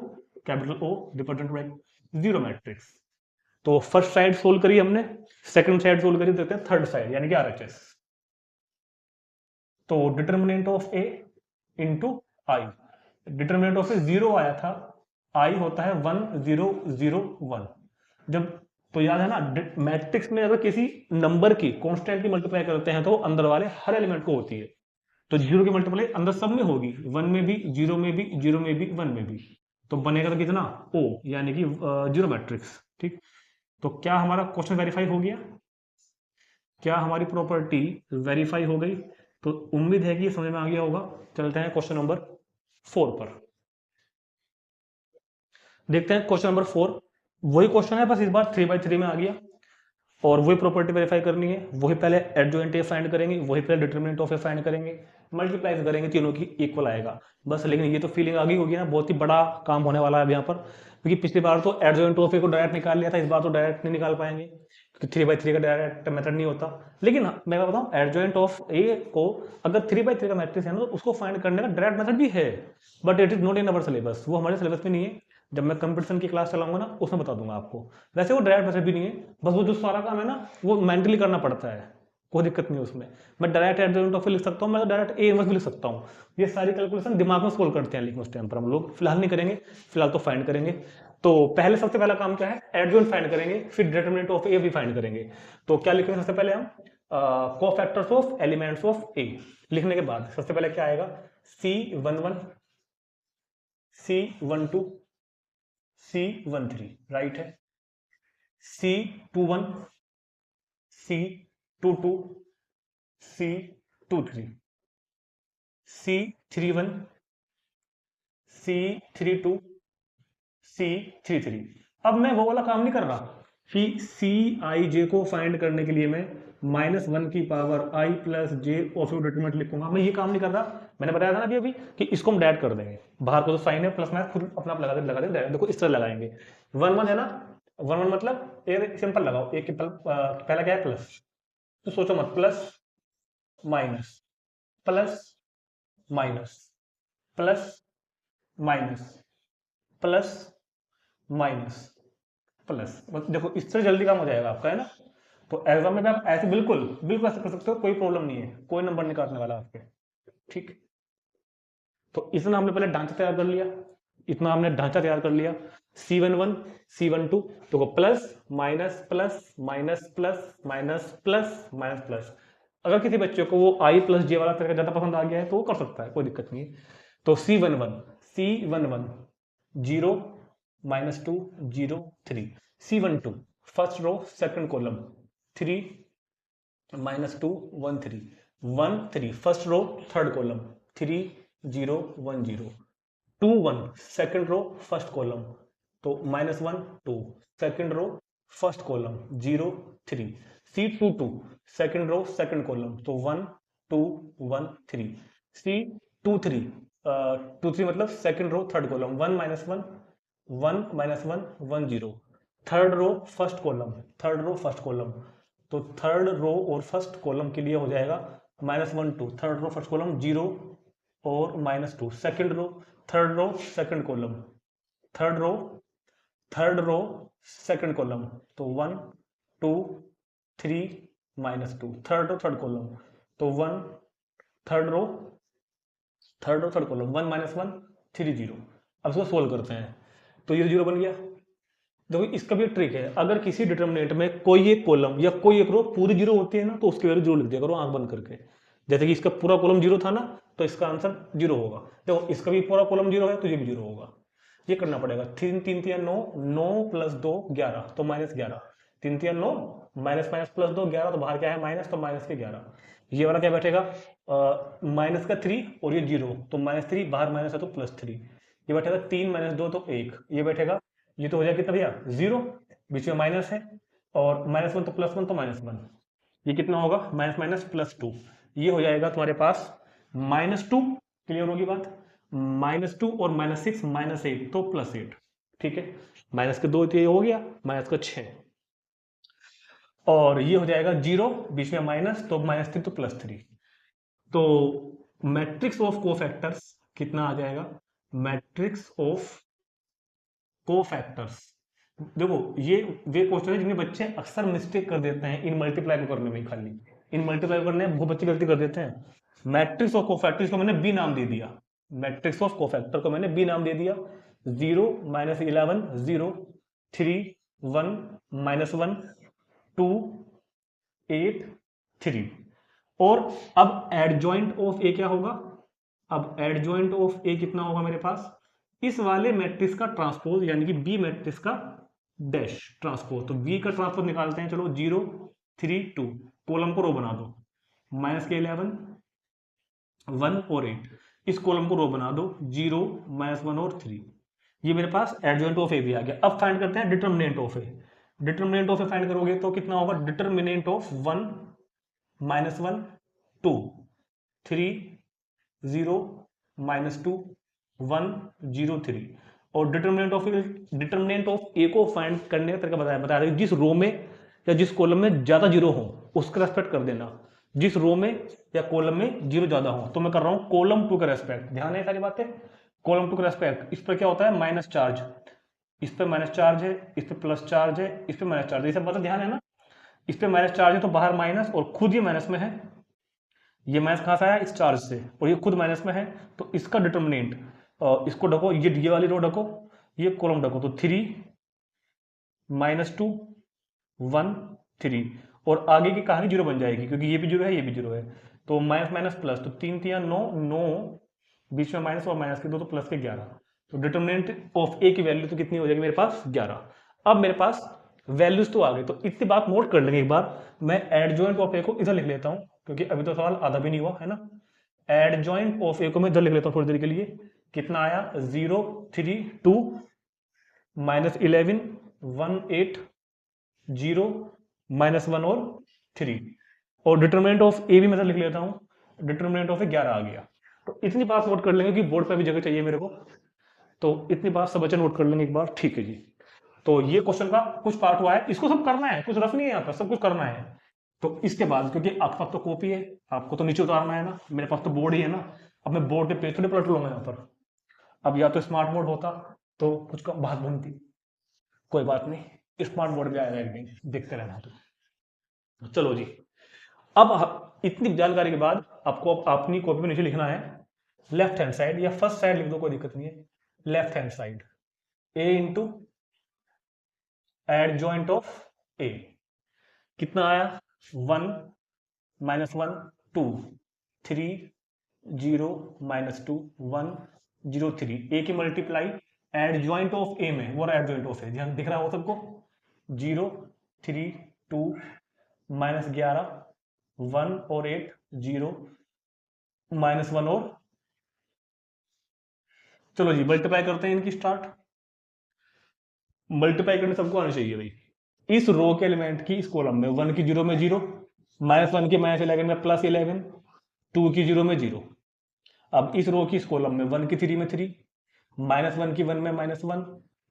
capital O represented by zero matrix. तो फर्स्ट साइड सोल्व करी हमने, सेकंड साइड सोल्व करी, देखते हैं थर्ड साइड यानी कि आरएचएस। तो determinant of A into I, determinant of A 0 आया था, आई होता है 1 0 0 1। जब तो याद है ना, मैट्रिक्स में अगर किसी नंबर की कांस्टेंट की मल्टीप्लाई करते हैं तो अंदर वाले हर एलिमेंट को होती है, तो 0 की मल्टीप्लाई अंदर सब में होगी, 1 में भी, 0 में भी, 0 में भी, 1 में भी, तो बनेगा तो कितना ओ, यानी कि जीरो मैट्रिक्स, ठीक। तो क्या हमारा क्वेश्चन वेरीफाई हो गया, क्या हमारी प्रॉपर्टी वेरीफाई हो गई, तो उम्मीद है कि ये समझ में आ गया होगा। चलते हैं क्वेश्चन नंबर 4 पर, देखते हैं क्वेश्चन नंबर 4। वही क्वेश्चन है, बस इस बार 3/3 में आ गया, और वही प्रॉपर्टी वेरीफाई करनी है, वही पहले एडजॉइंट ए फाइंड करेंगे, वही पहले डिटरमिनेंट ऑफ ए फाइंड करेंगे, मल्टीप्लाई करेंगे, तीनों की इक्वल आएगा बस। लेकिन ये तो फीलिंग आ गई होगी ना, बहुत ही बड़ा काम होने वाला है यहाँ पर, क्योंकि पिछली बार तो एडजॉइंट ऑफ ए को डायरेक्ट निकाल लिया था, इस बार तो डायरेक्ट नहीं निकाल पाएंगे क्योंकि 3/3 का डायरेक्ट मेथड नहीं होता। लेकिन मैं बताऊँ एडजॉइंट ऑफ ए को अगर 3/3 का मैट्रिक्स है ना, तो उसको फाइंड करने का डायरेक्ट मेथड भी है, but it is not in our syllabus, वो हमारे सिलेबस में नहीं है। जब मैं कंपटीशन की क्लास चलाऊंगा ना, उसमें बता दूंगा आपको। वैसे वो डायरेक्ट मेथड भी नहीं है, बस वो जो सारा काम है ना वो मेंटली करना पड़ता है, कोई दिक्कत नहीं है उसमें। मैं डायरेक्ट एडजॉइंट ऑफ ए लिख सकता हूँ, मैं तो डायरेक्ट ए इनवर्स भी लिख सकता हूँ। ये सारी कैलकुलेशन दिमाग में सोल्व करते हैं, लेकिन उस टाइम पर हम लोग फिलहाल नहीं करेंगे, फिलहाल तो फाइंड करेंगे। तो पहले सबसे पहला काम क्या है, एडजॉइंट फाइंड करेंगे, फिर डिटरमिनेंट ऑफ ए भी फाइंड करेंगे। तो क्या लिखेंगे सबसे पहले हम, कोफैक्टर्स ऑफ एलिमेंट्स ऑफ ए। लिखने के बाद सबसे पहले क्या आएगा, C11 C12 C13, राइट है, C21 C22 C23 C31 C32 C33। अब मैं वो वाला काम नहीं कर रहा कि Cij को फाइंड करने के लिए मैं -1 की power i plus J of determinant लिखूंगा, मैं ये काम नहीं कर रहा। मैंने बताया था ना अभी कि इसको हम डायरेक्ट कर देंगे, बाहर को तो साइन है प्लस माइनस खुद अपना लगा देंगे, देखो इस तरह लगाएंगे। 1 1 है ना, 1 1 मतलब एक सिंपल लगाओ, एक पहला क्या है प्लस, तो सोचो मत, plus minus plus minus plus minus plus minus plus, देखो इससे जल्दी काम हो जाएगा आपका, है ना। तो एग्जाम में आप ऐसे बिल्कुल बिल्कुल ऐसे कर सकते हो, कोई प्रॉब्लम नहीं है, कोई नंबर नहीं काटने वाला आपके, ठीक। तो इतना हमने पहले ढांचा तैयार कर लिया, इतना हमने ढांचा तैयार कर लिया। C11 C12 तो plus minus plus minus plus minus plus minus plus. अगर किसी बच्चे को वो I प्लस J वाला तरीका ज्यादा पसंद आ गया है तो वो कर सकता है, कोई दिक्कत नहीं है। तो C11 0 -2 0 3, C12 first row second column 3 -2 1 3 1 3 first row third column 3 0 1 0 2 1 second row first column तो -1 2 second row first column 0 3 C22 second row second column तो 1 2 1 3 C23 23 मतलब second row third column 1 -1 1 -1 1 0 third row first column तो third row और first column के लिए हो जाएगा -1 2 third row first column 0 और -2 second row third row second column third row second column तो 1 2 3 -2 थर्ड रो थर्ड कॉलम तो 1 थर्ड रो थर्ड कॉलम 1 -1 3 0। अब इसको सोल्व करते हैं तो ये 0 बन गया। देखो इसका भी ट्रिक है, अगर किसी डिटर्मिनेंट में कोई एक कॉलम या कोई एक रो पूरी 0 होती है ना तो उसकी वैल्यू 0 लिख दिया करो आंख बंद करके। जैसे कि इसका पूरा कॉलम 0 था ना तो इसका आंसर 0 होगा। देखो इसका भी पूरा कॉलम 0 है तो ये भी 0 होगा। ये करना पड़ेगा। 3 3 3 9 9 + 2 11 तो -11 3 3 9 माइनस माइनस प्लस 2 11 तो बाहर क्या है माइनस तो माइनस के 11। ये वाला क्या बैठेगा माइनस का 3 और ये 0 तो -3 बाहर माइनस है तो +3। ये बैठेगा 3 - 2 तो 1 ये बैठेगा। ये तो हो जाएगा कितना भैया 0 बीच में माइनस है और -1 तो +1 तो -1 ये कितना होगा -+2 ये हो जाएगा तुम्हारे पास -2। क्लियर होगी बात। -2 और -6 -8 तो +8 ठीक है। माइनस के 2 तो ये हो गया माइनस का 6 और ये हो जाएगा 0 बीच में माइनस तो -3 तो +3। तो मैट्रिक्स ऑफ कोफैक्टर्स कितना आ जाएगा मैट्रिक्स ऑफ कोफैक्टर्स। देखो ये वे क्वेश्चन है जिनमें बच्चे अक्सर मिस्टेक कर देते हैं इन मल्टीप्लाई को करने में। खाली इन मल्टीप्लाई करने में बहुत बच्चे गलती कर देते हैं। मैट्रिक्स ऑफ कोफैक्टर्स को मैंने बी नाम दे दिया। मैट्रिक्स ऑफ कोफैक्टर को मैंने बी नाम दे दिया 0 -11 0 3 1 -1 2 8 3। और अब एडजॉइंट ऑफ ए क्या होगा। अब एडजॉइंट ऑफ ए कितना होगा मेरे पास इस वाले मैट्रिक्स का ट्रांसपोज यानी कि बी मैट्रिक्स का डैश ट्रांसपोज। तो बी का ट्रांसपोज निकालते हैं। चलो 0 3 2 कॉलम को रो बना दो -11 1 और 8 इस कॉलम को रो बना दो 0 -1 और 3। ये मेरे पास एडजॉइंट ऑफ ए भी आ गया। अब फाइंड करते हैं determinant of A. Determinant of A find करोगे तो कितना होगा डिटर्मिनेंट ऑफ 1 -1 2 3 0 -2 1 0 3 और डिटर्मिनेंट ऑफ ए को फाइंड करने का तरीका बताया जिस रो में या जिस कॉलम में ज्यादा जीरो हो उसका रेस्पेक्ट कर देना। जिस रो में या कॉलम में जीरो ज्यादा हो तो मैं कर रहा हूं कॉलम 2 का रेस्पेक्ट। ध्यान है सारी बातें। कॉलम 2 का रेस्पेक्ट इस पर क्या होता है माइनस चार्ज, इस पर माइनस चार्ज है, इस पर प्लस चार्ज है, इस पर माइनस चार्ज है। ये सब बातें ध्यान है ना। इस पर माइनस चार्ज है तो बाहर माइनस और खुद ये माइनस में है। ये माइनस कहां से आया इस चार्ज से और ये खुद माइनस में है तो इसका डिटर्मिनेंट इसको ढको ये वाली रो ढको ये कॉलम ढको तो 3 -2 1 3 और आगे की कहानी 0 बन जाएगी क्योंकि ये भी 0 है ये भी 0 है। तो माइनस माइनस प्लस तो 3 3 9 9 बीच में माइनस और माइनस के 2 तो प्लस के 11। तो डिटर्मिनेंट ऑफ ए की वैल्यू तो कितनी हो जाएगी मेरे पास 11। अब मेरे पास वैल्यूज तो आ गई। तो इतनी बात नोट कर लेंगे एक बार। मैं एडजॉइंट ऑफ ए को इधर लिख लेता हूं क्योंकि अभी तो सवाल आधा भी नहीं हुआ है ना। एडजॉइंट ऑफ ए को मैं इधर लिख लेता हूं थोड़ी देर के लिए। कितना आया 0 3 2 -11 1 8 0 -1 और 3 और डिटर्मिनेंट ऑफ ए भी मैं लिख लेता हूं। डिटर्मिनेंट ऑफ ए 11 आ गया। तो इतनी बात नोट कर लेंगे कि बोर्ड पर भी जगह चाहिए मेरे को। तो इतनी बात सब बच्चे नोट कर लेंगे एक बार। ठीक है जी। तो ये क्वेश्चन का कुछ पार्ट हुआ है। इसको सब करना है कुछ रफ नहीं है यहाँ पर सब कुछ करना है। तो इसके बाद क्योंकि आपके पास तो कॉपी है, आपको तो नीचे उतारना है ना, मेरे पास तो बोर्ड ही है ना, अब मैं बोर्ड पे पेज थोड़ी पलट लूंगा यहाँ पर। अब या तो स्मार्ट बोर्ड होता तो कुछ कम बात बनती, कोई बात नहीं, स्मार्ट बोर्ड भी आएगा एक दिन, देखते रहना। तो चलो जी, अब इतनी जानकारी के बाद आपको अपनी कॉपी में नीचे लिखना है लेफ्ट हैंड साइड, या फर्स्ट साइड लिख दो, कोई दिक्कत नहीं है। Left hand side A into adjoint of A, कितना आया 1 -1 2 3 0 -2 1 0 3, ए की multiply add joint of A में, वो एड जॉइंट ऑफ है, ध्यान दिख रहा हो सबको, 0 3 2 -11 1 और 8 0 -1 और, चलो जी मल्टीप्लाई करते हैं इनकी स्टार्ट। मल्टीप्लाई करने सबको आना चाहिए भाई। इस रो के एलिमेंट की इस कॉलम में 1 की 0 में 0, -1 की -11 में +11, 2 की 0 में 0। अब इस रो की इस कॉलम में 1 की 3 में 3, -1 की 1 में -1,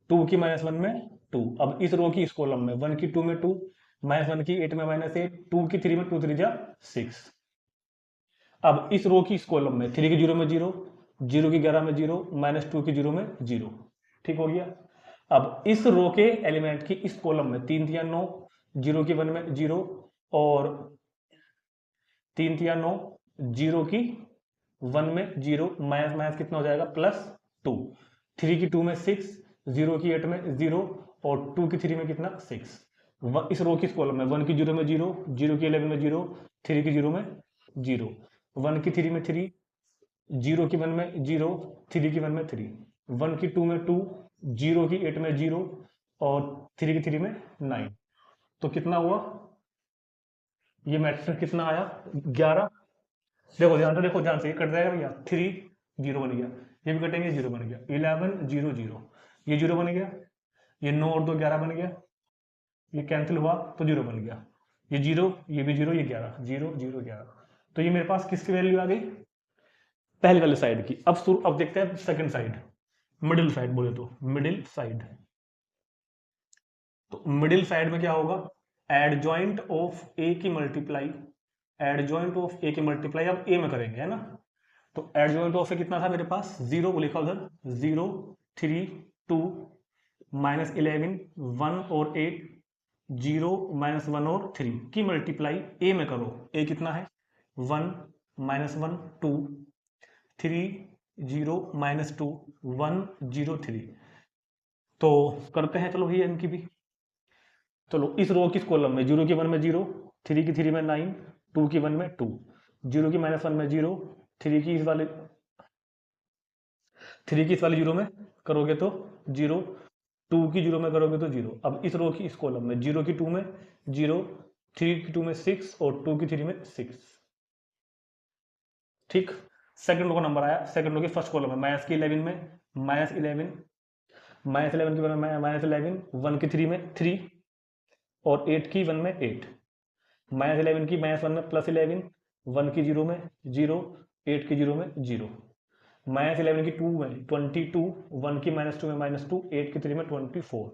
2 की -1 में 2। अब इस रो की इस कॉलम में 1 की 2 में 2, -1 की 8 में -8, 2 की 3 में 2 3 जा 6। अब इस रो की इस कॉलम में 3 की 0 में 0, 0 की 11 में 0, -2 की 0 में 0। ठीक हो गया। अब इस रो के एलिमेंट की इस कॉलम में 3 3 9, 0 की 1 में 0 और 3 3 9, 0 की 1 में 0, माइनस माइनस कितना हो जाएगा +2, 3 की 2 में 6, 0 की 8 में 0 और 2 की 3 में कितना 6। इस रो की इस कॉलम में 1 की 0 में 0, 0 की 11 में 0, 3 की 0 में 0, 1 की 3 में 3, 0 की 1 में 0, 3 की 1 में 3, 1 की 2 में 2, 0 की 8 में 0 और 3 की 3 में 9। तो कितना हुआ, ये मैट्रिक्स कितना आया 11। देखो ध्यान से, देखो ध्यान से, ये कट जाएगा भैया, 3 0 बन गया, ये भी कटेंगे 0 बन गया, 11 0 0, ये 0 बन गया, ये 9 और 2 11 बन गया, ये कैंसिल हुआ तो 0 बन गया, ये 0, ये भी 0, ये 11 0 0 11। तो ये मेरे पास किसकी वैल्यू आ गई, पहले वाले साइड की। अब देखते हैं सेकंड साइड, मिडिल साइड बोले तो, मिडिल साइड। तो मिडिल साइड में क्या होगा, एड जॉइंट ऑफ ए की मल्टीप्लाई, एड जॉइंट ऑफ ए की मल्टीप्लाई अब ए में करेंगे, है ना। तो एड जॉइंट ऑफ ए कितना था मेरे पास, 0 को लिखा उधर, 0 3 2 -11 1 और 8, 0 -1 और 3 की मल्टीप्लाई ए में करो। ए कितना है 1 -1 2 3 0 -2 1 0 3। तो करते हैं चलो भैया इनकी भी। चलो इस रो की कॉलम में 0 की 1 में 0, 3 की 3 में 9, 2 की 1 में 2, 0 की -1 में 0, 3 की इस वाले 0 में करोगे तो 0, 2 की 0 में करोगे तो 0। अब इस रो की इस कॉलम में 0 की 2 में 0, 3 की 2 में 6 और 2 की 3 में 6। ठीक, सेकंड रो का नंबर आया, सेकंड रो की फर्स्ट कॉलम है माइनस की 11 में -11, -11 की 1 में -11, 1 की 3 में 3 और 8 की 1 में 8, -11 की -1 में +11, 1 की 0 में 0, 8 की 0 में 0, -11 की 2 में 22, 1 की -2 में -2, 8 की 3 में 24,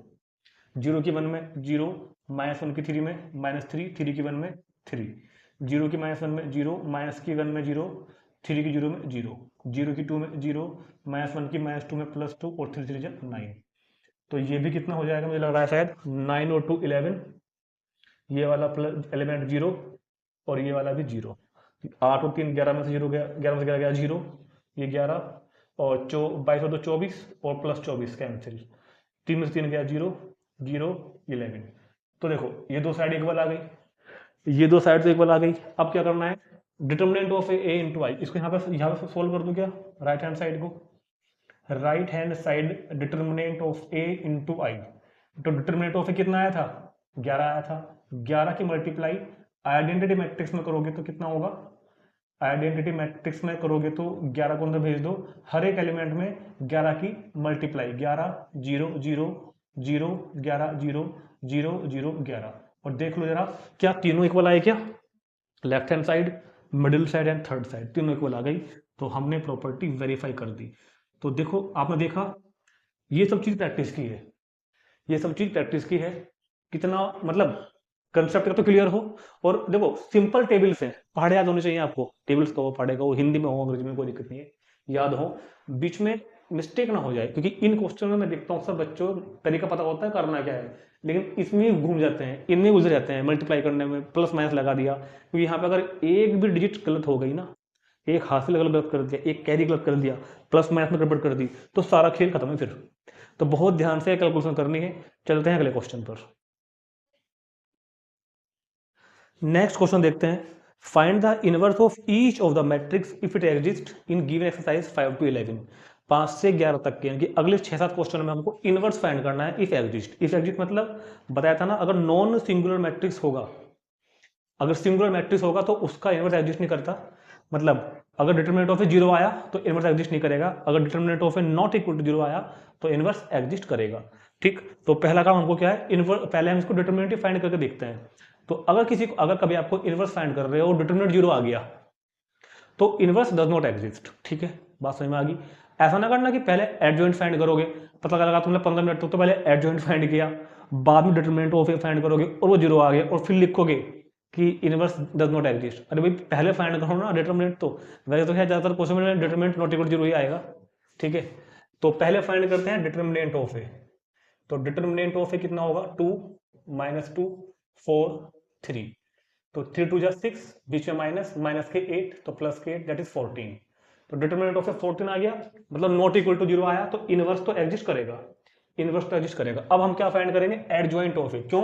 0 की 1 में 0, -1 की 3 में -3, 3 की 1 में 3, 0 की -1 में 0, माइनस की 1 में 0, 3 की 0 में 0, 0 की 2 में 0, -1 की -2 में +2 और 3 3 9। तो ये भी कितना हो जाएगा, मुझे लग रहा है शायद 9 और 2 11, ये वाला प्लस एलिमेंट 0 और ये वाला भी 0, 8 और 3 11 में से 0 गया, 11 में से 11 गया 0, ये 11 और 22 और 2 24 और +24 कैंसिल, 3 में से 3 गया 0 0 11। तो देखो ये दो साइड इक्वल आ गई, ये दो साइड इक्वल आ गई। अब क्या करना है, determinant of A into I, इसको यहाँ पे सोल्व कर दो क्या, राइट हैंड साइड को, right hand side determinant of A into I. तो डिटर्मिनेंट ऑफ ए कितना आया था 11 आया था, 11 की मल्टीप्लाई आइडेंटिटी मैट्रिक्स में करोगे तो कितना होगा, आइडेंटिटी मैट्रिक्स में करोगे तो 11 को अंदर भेज दो, हर एक एलिमेंट में 11 की मल्टीप्लाई, 11 0 0 0 11 0 0 0 11। और देख लो जरा क्या तीनों इक्वल आए क्या, left hand side, middle side and third side तीनों इक्वल आ गई। तो हमने प्रॉपर्टी वेरीफाई कर दी। तो देखो आपने देखा ये सब चीज प्रैक्टिस की है, ये सब चीज प्रैक्टिस की है, कितना मतलब कंसेप्ट का तो क्लियर हो। और देखो सिंपल टेबल्स हैं, पहाड़े याद होने चाहिए आपको, टेबल्स का वो पहाड़े का वो हिंदी में हो अंग्रेजी में कोई दिक्कत नहीं है, याद हो, बीच में मिस्टेक ना हो जाए, क्योंकि इन क्वेश्चन में मैं देखता हूँ सब बच्चों तरीका पता होता है करना क्या है, लेकिन इसमें घूम जाते हैं, इनमें गुजर जाते हैं, मल्टीप्लाई करने में प्लस माइनस लगा दिया, क्योंकि यहाँ पे अगर एक भी डिजिट गलत हो गई ना, एक हासिल गलत कर दिया, एक कैरी गलत कर दिया, प्लस माइनस में गड़बड़ कर दी, तो सारा खेल खत्म है फिर। तो बहुत ध्यान से कैलकुलेशन करनी है। चलते हैं अगले क्वेश्चन पर। नेक्स्ट क्वेश्चन देखते हैं, find the inverse of each of the matrix if it exist in given exercise 5 to 11। 5 से 11 तक के, यानी कि अगले 6-7 क्वेश्चन में हमको इनवर्स फाइंड करना है इफ एग्जिस्ट। इफ एग्जिस्ट मतलब बताया था ना, अगर नॉन सिंगुलर मैट्रिक्स होगा, अगर सिंगुलर मैट्रिक्स होगा तो उसका इनवर्स एग्जिस्ट नहीं करता। मतलब अगर डिटरमिनेंट ऑफ ए 0 आया तो इनवर्स एग्जिस्ट नहीं करेगा, अगर determinant of A not equal to 0 आया तो इनवर्स एग्जिस्ट करेगा। ठीक, तो पहला काम हमको क्या है, इनवर्स, पहले हम इसको डिटरमिनेंट फाइंड करके देखते हैं। तो अगर किसी को, अगर कभी आपको इनवर्स फाइंड कर रहे हो और डिटरमिनेंट 0 आ गया तो इनवर्स डज नॉट एग्जिस्ट। ठीक है, बात समझ में आ गई। ऐसा ना करना कि पहले एडजॉइंट फाइंड करोगे, पता लगा तुमने 15 मिनट तक तो पहले एडजॉइंट फाइंड किया, बाद में डिटरमिनेंट ऑफ ए फाइंड करोगे और वो 0 आ गया और फिर लिखोगे कि इनवर्स डज नॉट एग्जिस्ट। अरे भाई पहले फाइंड करो ना डिटरमिनेंट, तो वैसे तो है ज्यादातर क्वेश्चन में डिटरमिनेंट नॉट इक्वल 0 ही आएगा। ठीक है, तो पहले फाइंड करते हैं डिटरमिनेंट ऑफ ए। तो डिटरमिनेंट ऑफ ए कितना होगा, 2 - 2 4 3, तो 3 2 6, बीच में माइनस, माइनस के 8 तो प्लस के 8 दैट इज 14। तो डिटरमिनेंट ऑफ ए 14 आ गया, मतलब नॉट इक्वल टू 0 आया, तो इनवर्स तो एग्जिस्ट करेगा, इनवर्स तो एग्जिस्ट करेगा। अब हम क्या फाइंड करेंगे, एडजॉइंट ऑफ ए। क्यों,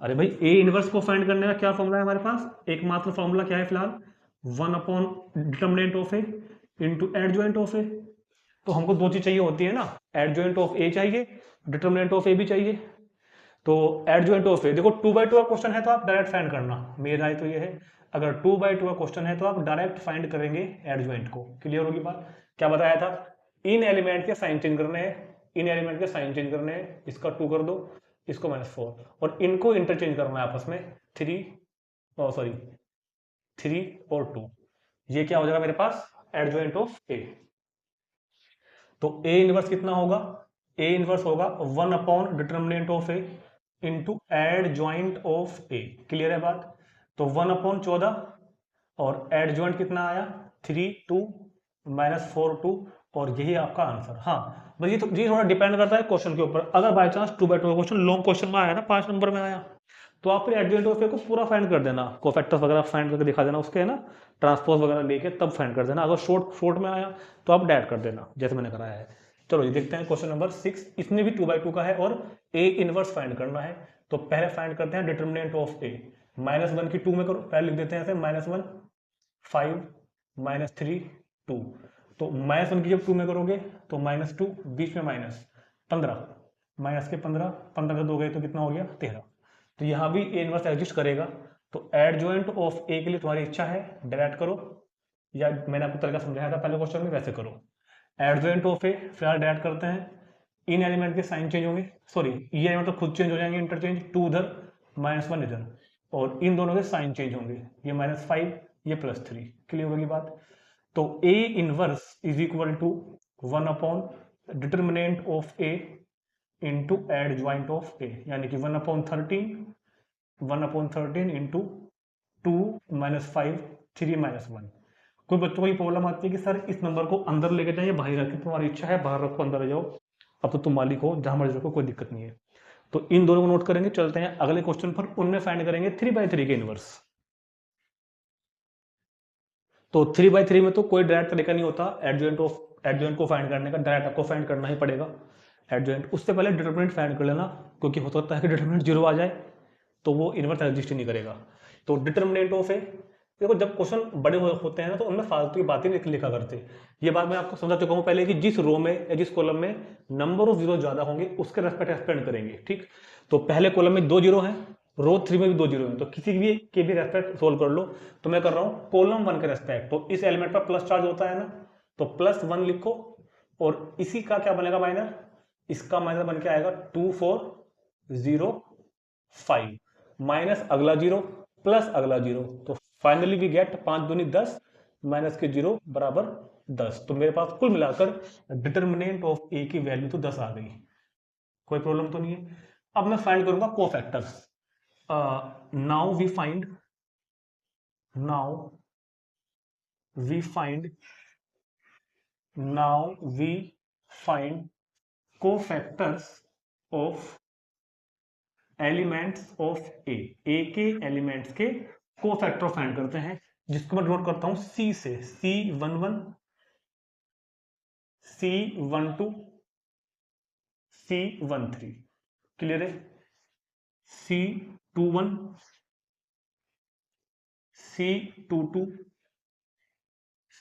अरे भाई ए इनवर्स को फाइंड करने का क्या फॉर्मूला है हमारे पास, एकमात्र फॉर्मूला क्या है फिलहाल, 1 upon determinant of A into adjoint of A. तो हमको दो चीज चाहिए होती है ना, एडजॉइंट ऑफ ए चाहिए, डिटरमिनेंट ऑफ ए भी चाहिए। तो एडजॉइंट ऑफ ए, देखो 2/2 का क्वेश्चन है तो आप डायरेक्ट फाइंड करना, मेरी राय तो ये है, अगर 2/2 का क्वेश्चन है तो आप डायरेक्ट फाइंड करेंगे एडजॉइंट को। क्लियर होगी बात, क्या बताया था, इन एलिमेंट के साइन चेंज करने हैं, इन एलिमेंट के साइन चेंज करने हैं, इसका 2 कर दो, इसको -4, और इनको इंटरचेंज करना है आपस में, 3 और 2, ये क्या हो जाएगा मेरे पास, एडजॉइंट ऑफ ए। तो ए इनवर्स कितना होगा, ए इनवर्स होगा 1 upon determinant of A into adjoint of A. Clear है बात, तो 1 अपॉन 14 और एडजॉइंट कितना आया 3 2 -4 2, और यही आपका आंसर। हाँ बस ये तो ये थोड़ा डिपेंड करता है क्वेश्चन के ऊपर, अगर by chance 2/2 question long question में आया ना, 5 नंबर में आया, तो आप फिर एडजॉइंट ऑफ ए को पूरा फाइंड कर देना, कोफैक्टर्स वगैरह फाइंड करके दिखा देना उसके, है ना, ट्रांसपोज वगैरह लेके तब फाइंड कर देना। अगर शॉर्ट में आया तो आप डैट कर देना जैसे मैंने कराया है। चलो ये देखते हैं क्वेश्चन नंबर 6, इसमें भी 2/2 का है और ए इनवर्स फाइंड करना है। तो पहले फाइंड करते हैं डिटरमिनेंट ऑफ ए, -1 की 2 में करो, पहले लिख देते हैं ऐसे, -1 5 -3 2, तो -1 की जब 2 में करोगे तो -2, बीच में -15, माइनस के 15 15 से 2 गए तो कितना हो गया 13। तो यहाँ भी ए इनवर्स एग्जिस्ट करेगा। तो एडजॉइंट ऑफ ए के लिए तुम्हारी इच्छा है डायरेक्ट करो, या मैंने आपको तरीका समझाया था पहले क्वेश्चन में, वैसे करो। एडजॉइंट ऑफ ए फिलहाल डायरेक्ट करते हैं, इन एलिमेंट के साइन चेंज होंगे, सॉरी ये एलिमेंट तो खुद चेंज हो जाएंगे, इंटरचेंज, 2 उधर -1 इधर, और इन दोनों के साइन चेंज होंगे, ये -5 ये +3। क्लियर होगी बात। तो A inverse is equal to 1 upon determinant of A into adjoint of A, यानी कि 1/13 इंटू 2 -5 3 -1। कोई बच्चों को ये प्रॉब्लम आती है कि सर इस नंबर को अंदर लेके जाइए बाहर रखें, तुम्हारी इच्छा है बाहर रखो अंदर जाओ, अब तो तुम मालिक हो, जहां मर्जी रखो कोई दिक्कत नहीं है। तो इन दोनों को नोट करेंगे, चलते हैं अगले क्वेश्चन पर, उनमें फाइंड करेंगे 3/3 के इनवर्स। तो 3/3 में तो कोई डायरेक्ट तरीका नहीं होता एडजॉइंट को फाइंड करने का, डायरेक्ट आपको फाइंड करना ही पड़ेगा एडजॉइंट। उससे पहले डिटरमिनेंट फाइंड कर लेना, क्योंकि हो सकता है कि डिटरमिनेंट 0 आ जाए तो वो इनवर्स एग्जिस्ट ही नहीं करेगा। तो डिटरमिनेंट ऑफ ए, देखो जब क्वेश्चन बड़े होते हैं ना तो उनमें फालतू की बातें लिखा करते, ये बात मैं आपको समझा चुका हूं पहले कि जिस रो में या जिस कॉलम में नंबर ऑफ जीरो ज्यादा होंगे उसके रेस्पेक्ट एक्सपेंड करेंगे। ठीक, तो पहले कॉलम में 2 जीरो हैं, रो 3 में भी 2 जीरो हैं, तो किसी भी के भी रेस्पेक्ट सोल्व कर लो। तो मैं कर रहा हूँ कॉलम 1 के रेस्पेक्ट, तो इस एलिमेंट पर प्लस चार्ज होता है ना, तो +1 लिखो, और इसी का क्या बनेगा माइनर, इसका माइनस बन के आएगा 2 4 0 5, माइनस अगला 0 प्लस अगला 0, तो फाइनली वी गेट 5 दूनी 10 माइनस के 0 बराबर 10। तो मेरे पास कुल मिलाकर डिटरमिनेंट ऑफ ए की वैल्यू तो 10 आ गई, कोई प्रॉब्लम तो नहीं है। अब मैं फाइंड करूंगा cofactors. Now we find cofactors of elements of A के एलिमेंट्स के कोफैक्टर फाइंड करते हैं, जिसको मैं नोट करता हूं सी से, C11, C12, C13, क्लियर है? C21, C22,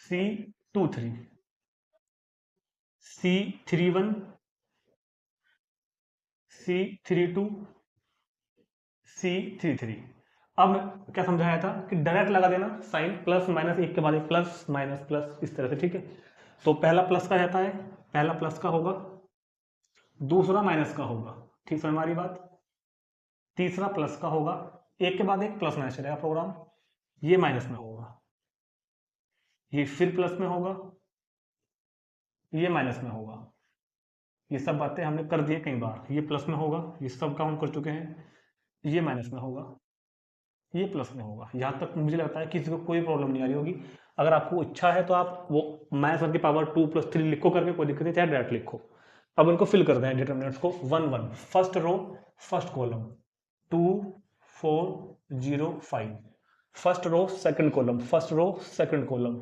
C23, C31, C32, C33। अब क्या समझाया था कि डायरेक्ट लगा देना साइन, प्लस माइनस, एक के बाद एक प्लस माइनस प्लस, इस तरह से, ठीक है? तो पहला प्लस का रहता है, पहला प्लस का होगा, दूसरा माइनस का होगा, ठीक है हमारी बात? तीसरा प्लस का होगा, एक के बाद एक प्लस माइनस चलेगा प्रोग्राम, ये माइनस में होगा, ये फिर प्लस में होगा, ये माइनस में होगा। ये सब बातें हमने कर दी कई बार। ये प्लस में होगा, ये सब काउंट कर चुके हैं, ये माइनस में होगा, ये प्लस में होगा। यहाँ तक मुझे लगता है किसी को कोई प्रॉब्लम नहीं आ रही होगी। अगर आपको इच्छा है तो आप वो -1 की पावर 2 + 3 लिखो करके, कोई दिक्कत नहीं, चाहे डायरेक्ट लिखो। अब इनको फिल करते हैं डिटरमिनेंट्स को 1 1, first row first column 2 4 0 5, first row second column, first row second column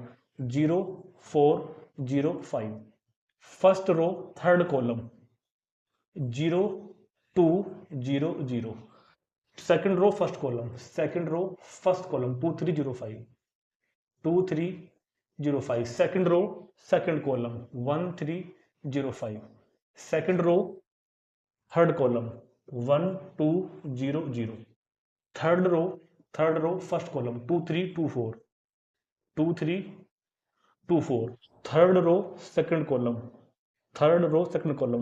0 4 0 5, first row third column 0 2 0 0, second row first column, second row first column 2 3 0 5 2 3 0 5, second row second column 1 3 0 5, second row third column 1 2 0 0, third row first column 2 3 2 4 2 3 2 4, third row second column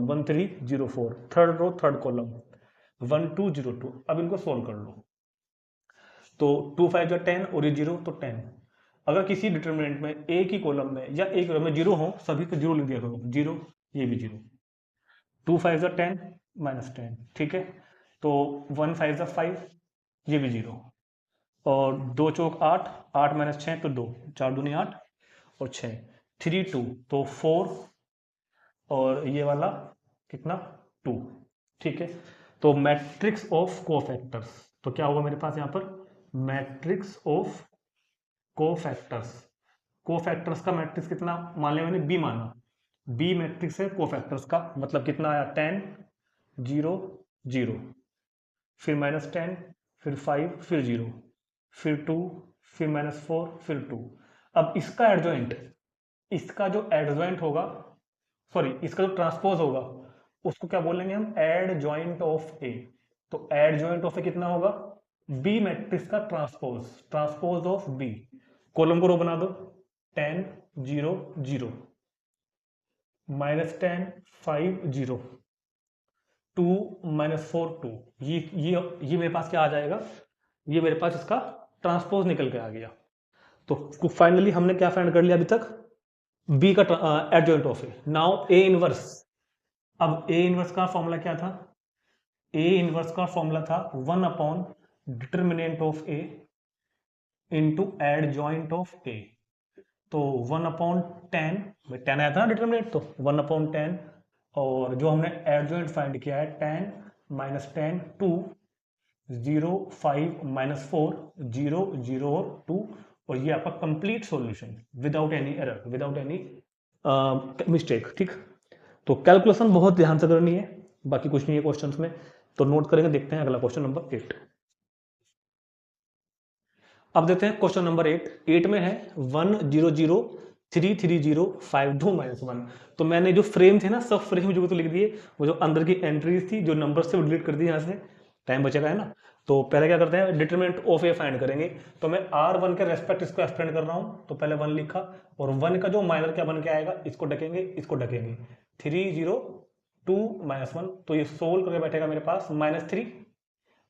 1 3 0 4, third row third column 1 2 0 2। अब इनको solve कर लो। तो 2 5 जो 10 और ये 0 तो 10। अगर किसी डिटरमिनेंट में एक ही कॉलम में या एक रो में 0 हो, सभी को 0 लिख दिया करो, 0, ये भी 0। 2 5 जो 10 -10, ठीक है? तो 1 5 जो 5, ये भी 0, और 2 चौक 8, 8 - 6 तो 2, 4 दूनी 8 और 6, 3 2 तो 4, और ये वाला कितना 2, ठीक है? तो मैट्रिक्स ऑफ कोफैक्टर्स, तो क्या होगा मेरे पास यहाँ पर मैट्रिक्स ऑफ कोफैक्टर्स। कोफैक्टर्स का मैट्रिक्स कितना मान लिया मैंने, बी माना, बी मैट्रिक्स है कोफैक्टर्स का, मतलब कितना आया 10 0 0, फिर -10, फिर 5, फिर 0, फिर 2, फिर -4, फिर 2। अब इसका एडजॉइंट, इसका जो एडजॉइंट होगा, सॉरी इसका जो ट्रांसपोज होगा, उसको क्या बोलेंगे हम, एडजॉइंट ऑफ ए। तो एडजॉइंट ऑफ ए कितना होगा, बी मैट्रिक्स का transpose, transpose of B. Column को रो बना दो, 10 0 0, -10 5 0, 2 -4 2। ये मेरे पास क्या आ जाएगा, ये मेरे पास इसका ट्रांसपोज निकल के आ गया। तो फाइनली हमने क्या फाइंड कर लिया अभी तक, बी का adjoint of A. Now A inverse. अब ए इनवर्स का फॉर्मूला क्या था, ए इनवर्स का फॉर्मूला था 1 determinant of A into adjoint of A. तो 1/10, 10 आया था ना डिटरमिनेंट, तो 1/10, और जो हमने एडजॉइंट फाइंड किया है 10 -10 2 0 5 -4 0 0 2, और ये आपका complete solution without any error, without any mistake, ठीक? तो कैलकुलेशन बहुत ध्यान से करनी है, बाकी कुछ नहीं है क्वेश्चंस में। तो नोट करेंगे, देखते हैं अगला क्वेश्चन नंबर 8। अब देखते हैं क्वेश्चन नंबर 8। 8 में है 1 0 0 3 3 0 5 2 -1। तो मैंने जो फ्रेम थे ना, सब फ्रेम जो तो लिख दिए, वो जो अंदर की एंट्रीज थी, जो नंबर से वो डिलीट कर दी, यहाँ से टाइम बचेगा, है ना? तो पहले क्या करते हैं, डिटरमिनेंट ऑफ ए फाइंड करेंगे। तो मैं R1 के रेस्पेक्ट इसको एक्सपेंड कर रहा हूँ, तो पहले 1 लिखा, और 1 का जो माइनर क्या बन के आएगा, इसको ढकेंगे, इसको ढकेंगे, 3 0 2 -1। तो ये सोल्व करके बैठेगा मेरे पास -3,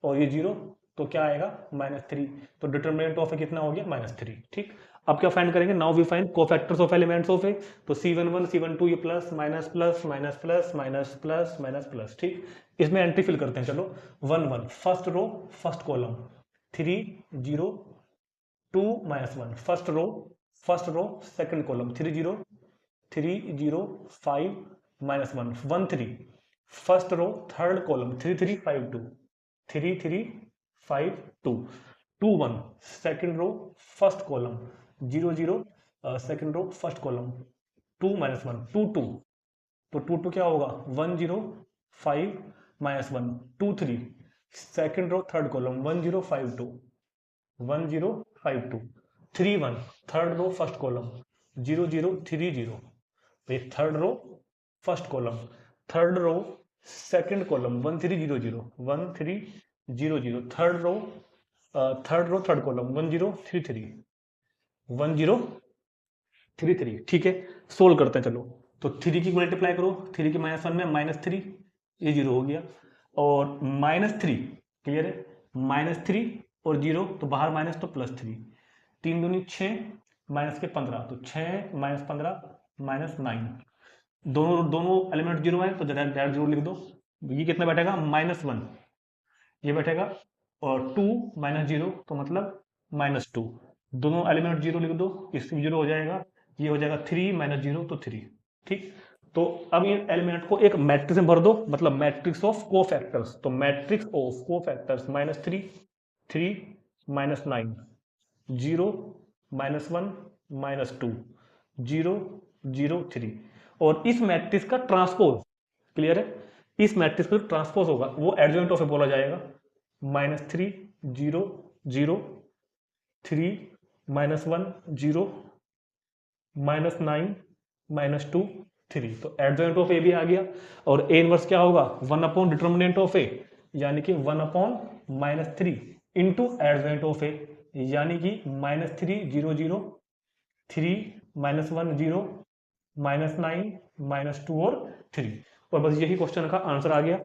और ये 0, तो क्या आएगा -3। तो डिटरमिनेंट ऑफ ए कितना हो गया, -3, ठीक? अब क्या फाइंड करेंगे, now we find cofactors of elements of A. तो C11 C12 ये plus minus plus minus plus minus plus minus plus, ठीक? इसमें एंट्री फिल करते हैं, चलो 1 1, first row first column 3 0 2 -1, first row second column 3 0 3 0 5 -1 1 3, first row third column 3 3 5 2 3 3 5 2 2 1, second row first column 0 0, second row first column 2 -1 2 2, तो 2 2 क्या होगा 1 0 5 -1 2 3, second row third column 1 0 5 2 1 0 5 2 3 1, third row first column 0 0 3 0, तो ये third row first column, third row second column 1 3 0 0 1 3 0 0, third row third column 1 0 3 3 1 0 3 3, ठीक है। Solve करते हैं चलो, तो 3 की मल्टीप्लाई करो, 3 की -1 में -3, ये 0 हो गया, और -3 क्लियर है, -3 और 0 तो बाहर माइनस तो +3, 3 दूनी 6 माइनस के 15, तो 6 -15 -9, दोनों एलिमेंट 0 है तो डायरेक्ट 0 लिख दो। ये कितना बैठेगा -1, ये बैठेगा, और 2 -0 तो मतलब -2, दोनों एलिमेंट 0 लिख दो, इसमें 0 हो जाएगा, ये हो जाएगा 3 -0 तो 3, ठीक। तो अब ये एलिमेंट को एक मैट्रिक्स में भर दो, मतलब मैट्रिक्स ऑफ कोफैक्टर्स, तो मैट्रिक्स ऑफ कोफैक्टर्स -3 3 -9 0 -1 -2 0 0 3, और इस मैट्रिक्स का ट्रांसपोज क्लियर है, इस मैट्रिक्स का ट्रांसपोज होगा वो एडजॉइंट ऑफ बोला जाएगा, -3 0 0 3 -1 0 -9 -2 3, तो एडजॉइंट ऑफ ए भी आ गया, और ए इनवर्स क्या होगा 1 अपॉन डिटर्मिनेंट ऑफ ए, यानी कि 1 upon -3 into adjoint of A, यानी कि -3 0 0 3 -1 0 -9 -2 और 3, और बस यही क्वेश्चन का आंसर आ गया।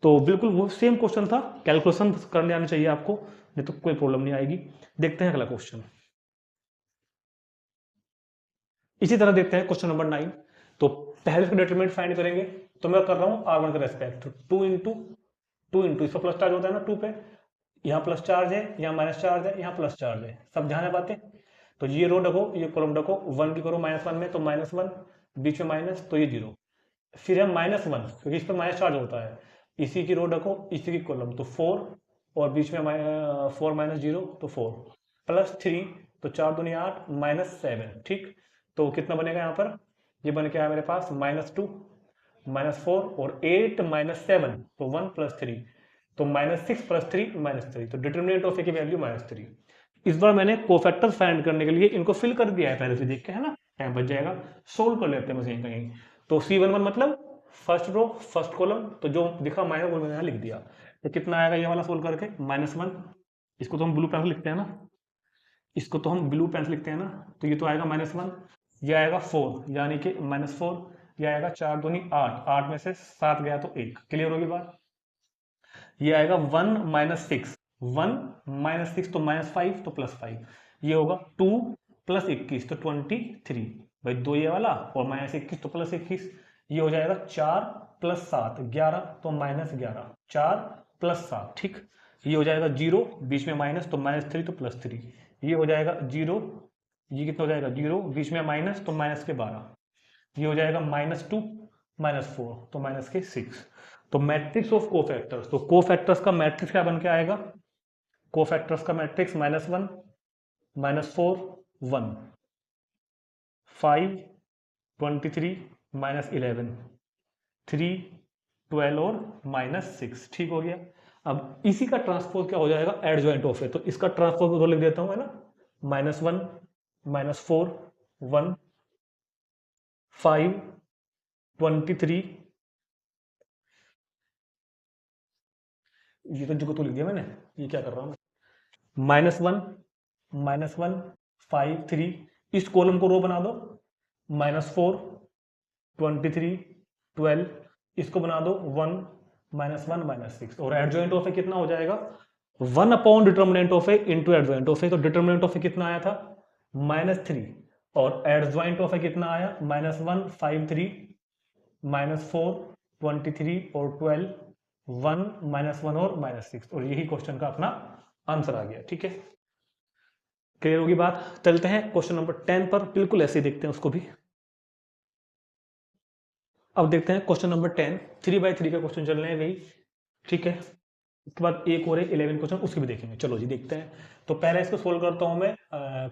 तो बिल्कुल वो सेम क्वेश्चन था, कैलकुलेशन करने आनी चाहिए आपको, नहीं तो कोई प्रॉब्लम नहीं आएगी। देखते हैं अगला क्वेश्चन, इसी तरह देखते हैं क्वेश्चन नंबर 9। तो पहले इसका डिटरमिनेंट फाइंड करेंगे, तो मैं कर रहा हूँ R1 का रेस्पेक्ट, 2 इंटू इसका प्लस चार्ज होता है ना 2 पे, यहाँ प्लस चार्ज है, यहाँ माइनस चार्ज है, यहाँ प्लस चार्ज है, सब ध्यान है बातें। तो ये रो रखो, ये कॉलम रखो, 1 की करो -1 में, तो -1, बीच में माइनस तो ये 0, फिर है -1 क्योंकि इस पर माइनस चार्ज होता है, इसी की रो रखो, इसी की कॉलम, तो 4, और बीच में 4 -0 तो 4, +3 तो 4 दूनी 8 -7, ठीक। तो कितना बनेगा यहाँ पर, ये बन के आया मेरे पास -2 -4 और 8 -7 तो 1 + 3, तो -6 + 3 -3, तो डिटरमिनेंट ऑफ ए की वैल्यू -3। इस बार मैंने कोफैक्टर फाइंड करने के लिए इनको फिल कर दिया है पहले से, देख के है ना, टाइम बच जाएगा। सोल्व कर लेते हैं बस यहीं कहीं, तो C11 मतलब फर्स्ट रो फर्स्ट कॉलम, तो जो दिखा माइनस वो मैंने यहाँ लिख दिया, तो कितना आएगा ये वाला सोल्व करके -1, इसको तो हम ब्लू पेन लिखते हैं ना, इसको तो हम ब्लू पेन लिखते हैं ना, तो ये तो आएगा -1, ये आएगा 4 यानी कि -4, ये आएगा 4 दूनी 8, 8 में से 7 गया तो 1, क्लियर होगी बात। ये आएगा 1 - 6, 1 - 6 तो -5 तो +5, ये होगा 2 + 21 तो 23, भाई 2 ये वाला और -21 तो +21, ये हो जाएगा 4 + 7 11 तो -11, 4 + 7, ठीक। ये हो जाएगा 0, बीच में माइनस तो -3 तो +3, ये हो जाएगा 0, ये कितना हो जाएगा 0, बीच में माइनस तो -12, ये हो जाएगा -2 -4 तो -6। तो मैट्रिक्स ऑफ कोफैक्टर्स, तो कोफैक्टर्स का मैट्रिक्स क्या बन के आएगा, कोफैक्टर्स का मैट्रिक्स -1 -4 1 5 23 -11 3 12 और -6, ठीक हो गया। अब इसी का ट्रांसपोज क्या हो जाएगा एडजॉइंट ऑफ है, तो इसका ट्रांसपोज तो लिख देता हूं है ना, -1 -4 1 5 23, ये तो लिख दिया मैंने, ये क्या कर रहा हूँ, -1 5 3, इस कॉलम को रो बना दो, -4 23 12, इसको बना दो 1 -1 -6, और एडजॉइंट ऑफ ए कितना हो जाएगा 1 upon determinant of A into adjoint of A, तो डिटर्मिनेंट ऑफ ए कितना आया था -3, और एडजॉइंट ऑफ ए कितना आया -1 5 3 -4 23 और 12 1 -1 और -6, और यही क्वेश्चन का अपना आंसर आ गया। ठीक है, क्लियर होगी बात। चलते हैं क्वेश्चन नंबर 10 पर, बिल्कुल ऐसे ही देखते हैं उसको भी। अब देखते हैं क्वेश्चन नंबर 10, 3x3 का क्वेश्चन चल रहे हैं वही। ठीक है, उसके बाद एक और है 11 क्वेश्चन, उसके भी देखेंगे। चलो जी देखते हैं। तो पहले इसको सोल्व करता हूं मैं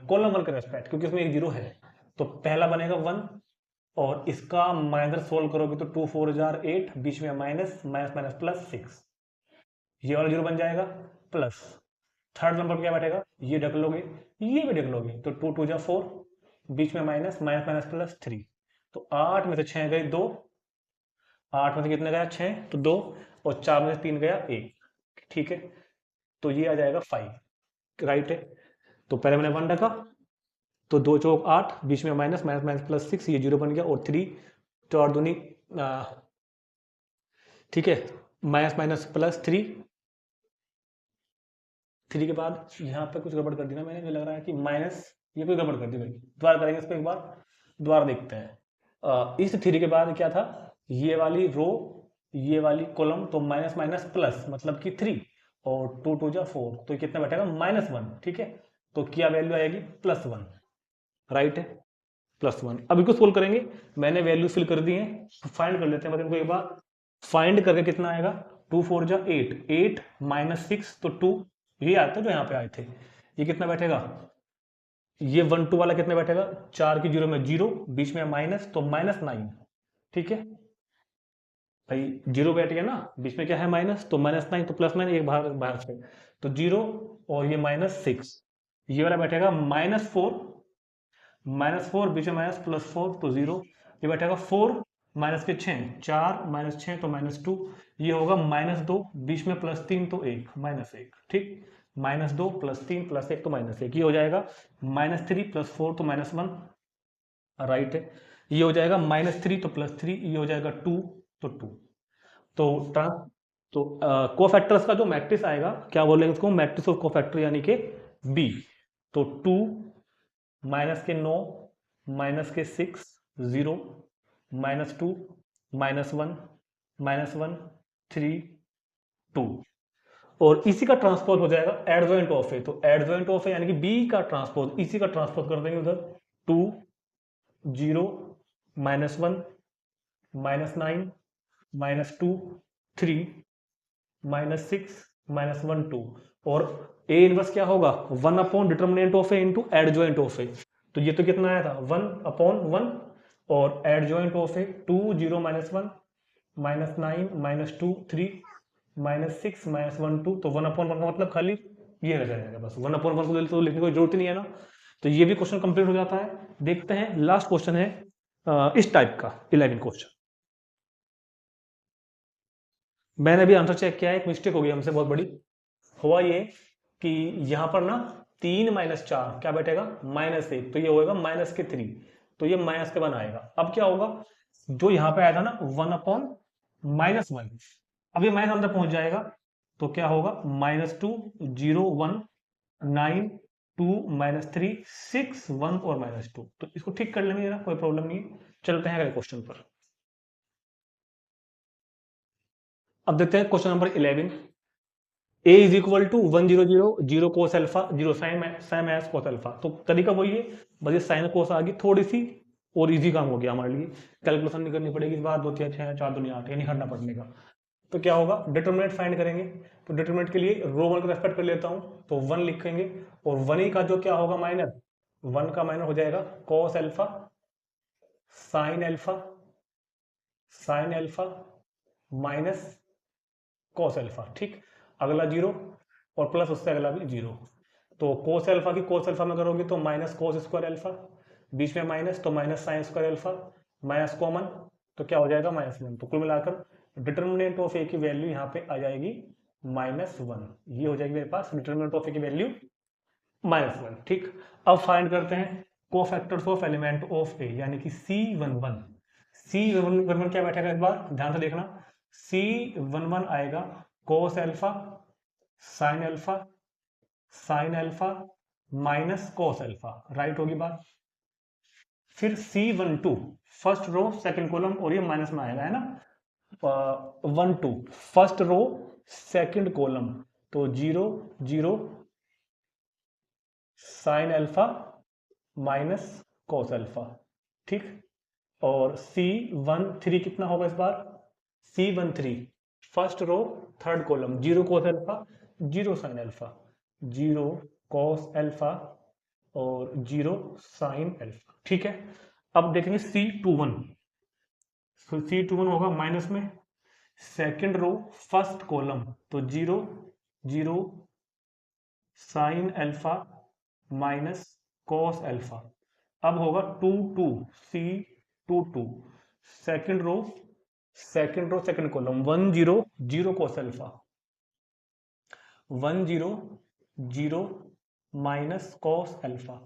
कॉलम 1 के रेस्पेक्ट, क्योंकि इसमें एक जीरो है। तो पहला बनेगा 1, और इसका माइनस सोल्व करोगे तो 2 4 जार 8, बीच में माइनस माइनस माइनस प्लस 6, ये वाला जीरो बन जाएगा। प्लस थर्ड नंबर क्या बैठेगा, ये ढक लोगे, ये भी ढक लोगे, तो 2 2 जा 4, बीच में माइनस माइनस माइनस प्लस 3। तो 8 में से 6 गए 2, 8 में से कितने गया 6, तो 2, और 4 में से 3 गया 1। ठीक है, तो ये आ जाएगा 5। राइट है, तो पहले मैंने 1 रखा, तो 2 चौक 8, बीच में माइनस माइनस माइनस प्लस 6, ये जीरो बन गया, और 3, तो और दूनी, ठीक है, माइनस माइनस प्लस 3। 3 के बाद यहाँ पे कुछ गड़बड़ कर दी ना मैंने, मुझे लग रहा है कि माइनस, ये कोई गड़बड़ कर दी भाई। दोबारा करेंगे इसको एक बार, दोबारा देखते हैं। इस 3 के बाद क्या था, ये वाली रो, ये वाली कॉलम, तो माइनस माइनस प्लस मतलब कि 3, और 2 2 जा 4, तो कितना बैठेगा -1। ठीक है, तो क्या वैल्यू आएगी +1। राइट है, +1। अब इसको सोल्व करेंगे, मैंने वैल्यू फिल कर दी है, फाइंड कर लेते हैं मतलब इनको एक बार। फाइंड करके कितना आएगा, 2 4 जा 8, 8 माइनस 6, तो 2, ये आता है जो यहाँ पे आए थे। ये कितना बैठेगा, ये 1 2 वाला कितना बैठेगा, 4 की जीरो में जीरो, बीच में माइनस, तो -9। ठीक है भाई, जीरो बैठ गया ना, बीच में क्या है माइनस, तो -9, तो +9, एक बाहर बाहर से, तो जीरो, और ये -6, ये वाला बैठेगा -4, -4 बीच में माइनस +4, तो 0, ये बैठेगा 4 माइनस के 6, 4 माइनस 6, तो -2, ये होगा -2, बीच में +3, तो 1, -1। ठीक, -2 +3 +1, तो -1, ये हो जाएगा -3 +4, तो -1। राइट है, ये हो जाएगा -3, तो +3, ये हो जाएगा 2, तो 2। तो ट्रांस तो कोफैक्टर्स का जो मैट्रिक्स आएगा, क्या बोलेंगे उसको, मैट्रिक्स ऑफ कोफैक्टर यानी कि बी। तो 2 माइनस के 9, माइनस के 6, 0, -2, -1, -1, 3, 2, और इसी का ट्रांसपोज हो जाएगा एडजॉइंट ऑफ ए। तो एडजॉइंट ऑफ ए यानी कि बी का ट्रांसपोज, इसी का ट्रांसपोज कर देंगे उधर। 2 0 -1 -9 -2 3 -6 -1 2, और ए इनवर्स क्या होगा, 1 upon determinant of A into adjoint of A. तो ये तो कितना आया था 1 अपॉन 1, और एडजॉइंट ऑफ ए 2 0 -1 -9 -2 3 -6 -1 2, तो 1 अपॉन 1 का मतलब खाली ये रह जाएगा बस, 1 अपॉन 1 को तो लिखने की जरूरत नहीं है ना। तो ये भी क्वेश्चन कंप्लीट हो जाता है। देखते हैं लास्ट क्वेश्चन है इस टाइप का 11 क्वेश्चन। मैंने अभी आंसर चेक किया है, एक मिस्टेक हो गई हमसे बहुत बड़ी। हुआ ये कि यहाँ पर ना 3 - 4 क्या बैठेगा -1, तो ये होगा -3, तो ये -1 आएगा। अब क्या होगा, जो यहाँ पे आया था ना 1 अपॉन -1, अब ये माइनस अंदर पहुंच जाएगा, तो क्या होगा -2 0 1 9 2 -3 6 1 और -2। तो इसको ठीक कर लेंगे, कोई प्रॉब्लम नहीं है। चलते हैं अगले क्वेश्चन पर। अब देखते हैं question number 11। a is equal to 1 0 0 0 cos alpha 0 sine S cos alpha. तो तरीका वही है, बस ये साइन कोस आ गई थोड़ी सी, और इजी काम हो गया हमारे लिए। कैलकुलेशन नहीं करनी पड़ेगी इस बार, 2 3 6 4 2 8, यानी हटना पड़ने का। तो क्या होगा, डिटरमिनेंट फाइंड करेंगे। तो डिटरमिनेंट के लिए रो 1 को रेस्पेक्ट कर लेता हूं, तो 1 लिखेंगे, और 1 ही का जो क्या होगा माइनर, 1 का माइनर हो जाएगा कोस alpha sine alpha minus cos alpha. ठीक, अगला 0, और प्लस उससे अगला भी 0। तो कोस अल्फा की कोस अल्फा में करोगे तो माइनस कोस स्क्वायर अल्फा, बीच में माइनस, तो minus sine square alpha, minus common, तो क्या हो जाएगा -1। तो कुल मिलाकर डिटर्मिनेंट ऑफ ए की वैल्यू यहाँ पे आ जाएगी -1। ये हो जाएगी मेरे पास डिटर्मिनेंट ऑफ ए की वैल्यू -1। ठीक, अब फाइंड करते हैं cofactors of element of A, यानी कि C11। C11 क्या बैठेगा इस बार ध्यान से देखना, C11 आएगा कोस alpha sine alpha minus cos alpha. Right होगी बात। फिर C12 first row second column, और ये माइनस में आएगा, है ना, 1 2 फर्स्ट रो सेकंड कॉलम, तो 0 0 sine alpha minus cos alpha, ठीक। और C13 कितना होगा इस बार, C13 first row third column, 0 cos alpha 0 sine alpha, 0 cos alpha और 0 साइन अल्फा, ठीक है। अब देखेंगे C21, तो C21 होगा माइनस में, सेकंड रो फर्स्ट कॉलम, तो 0 0 sine alpha minus cos alpha. अब होगा 2 2 C22 second row second column, 1 0 0 cos alpha, 1 0 0 minus cos alpha.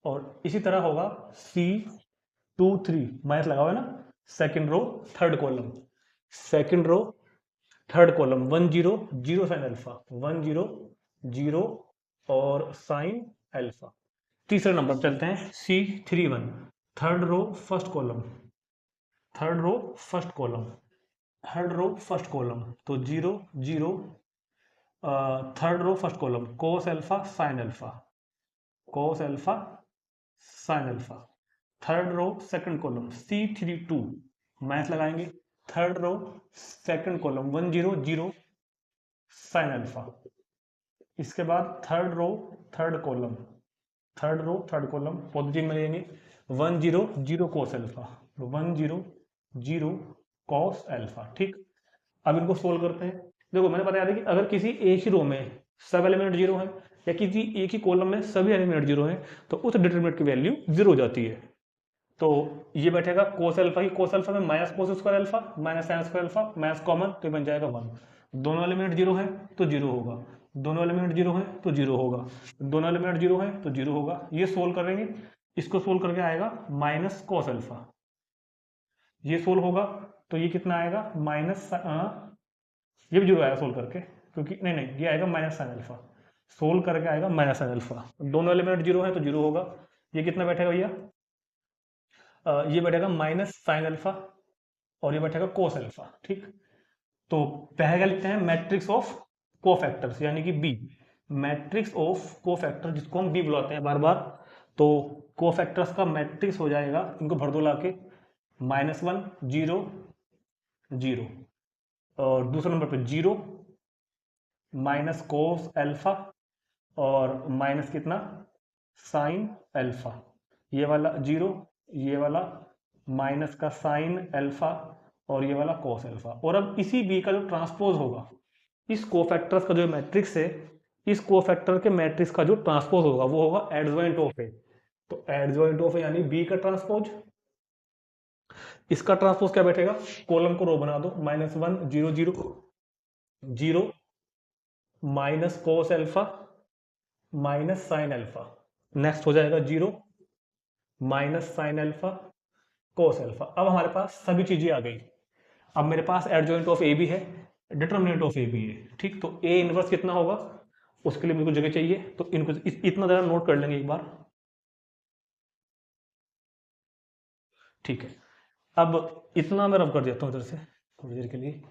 और इसी तरह होगा C23 माइनस लगा हुआ है ना, second row third column, second row third column, 1 0 0 sine alpha, 1 0 0 और साइन अल्फा। तीसरे नंबर चलते हैं C31 third row first column, third row first column, third row first column, तो 0 0 third row first column, cos alpha sine alpha, cos alpha sine alpha. Third row second column C32 minus लगाएंगे, third row second column 1 0 0 sine alpha. इसके बाद third row third column, third row third column positive में लेंगे, 1 0 0 cos alpha, 1 0 0 cos alpha, ठीक। अब इनको solve करते हैं। देखो मैंने बताया था कि अगर किसी एक ही रो में सब एलिमेंट 0 है या किसी एक ही कॉलम में सभी एलिमेंट 0 है तो उस डिटरमिनेंट की वैल्यू 0 हो जाती है। तो ये बैठेगा कोस अल्फा, की कोस अल्फा में minus cos square alpha minus sine square alpha minus common, तो बन जाएगा 1। दोनों एलिमेंट 0 है तो 0 होगा, दोनों एलिमेंट 0 है तो 0 होगा, दोनों एलिमेंट 0 है तो 0 होगा। ये सोल्व करेंगे, इसको सोल्व करके आएगा माइनस कॉस अल्फा, ये सोल्व होगा तो ये कितना आएगा माइनस, ये भी 0 आएगा सोल्व करके, क्योंकि नहीं ये आएगा माइनस साइन अल्फा, सोल्व करके आएगा माइनस साइन अल्फा। दोनों एलिमेंट 0 है तो 0 होगा। ये कितना बैठेगा भैया, ये बैठेगा माइनस साइन अल्फा और ये बैठेगा कोस अल्फा, ठीक। तो पहले लिखते हैं मैट्रिक्स ऑफ कोफैक्टर्स यानी कि बी, मैट्रिक्स ऑफ कोफैक्टर जिसको हम बी बुलाते हैं बार बार। तो कोफैक्टर्स का मैट्रिक्स हो जाएगा, इनको भर दो लाके, -1 0 0 और दूसरे नंबर पे 0 माइनस कोस अल्फा और माइनस कितना साइन अल्फा, ये वाला 0 ये वाला माइनस का साइन अल्फा और ये वाला कोस अल्फा। और अब इसी बी का जो ट्रांसपोज होगा, इस कोफैक्टर्स का जो मैट्रिक्स है, इस कोफैक्टर के मैट्रिक्स का जो ट्रांसपोज होगा वो होगा एडजॉइंट ऑफ ए। तो एडजॉइंट ऑफ ए यानी बी का ट्रांसपोज, इसका ट्रांसपोज क्या बैठेगा, कॉलम को रो बना दो, -1 0 0 0 minus cos alpha minus sine alpha, next हो जाएगा 0 minus sign alpha cos alpha. अब हमारे पास सभी चीजें आ गई। अब मेरे पास एडजॉइंट ऑफ ए भी है, डिटरमिनेंट ऑफ ए भी है, ठीक। तो ए इनवर्स कितना होगा, उसके लिए मेरे को जगह चाहिए, तो इनको इतना ज़रा नोट कर लेंगे एक बार, ठीक है। अब इतना मैं रब कर देता हूँ इधर से थोड़ी देर के लिए।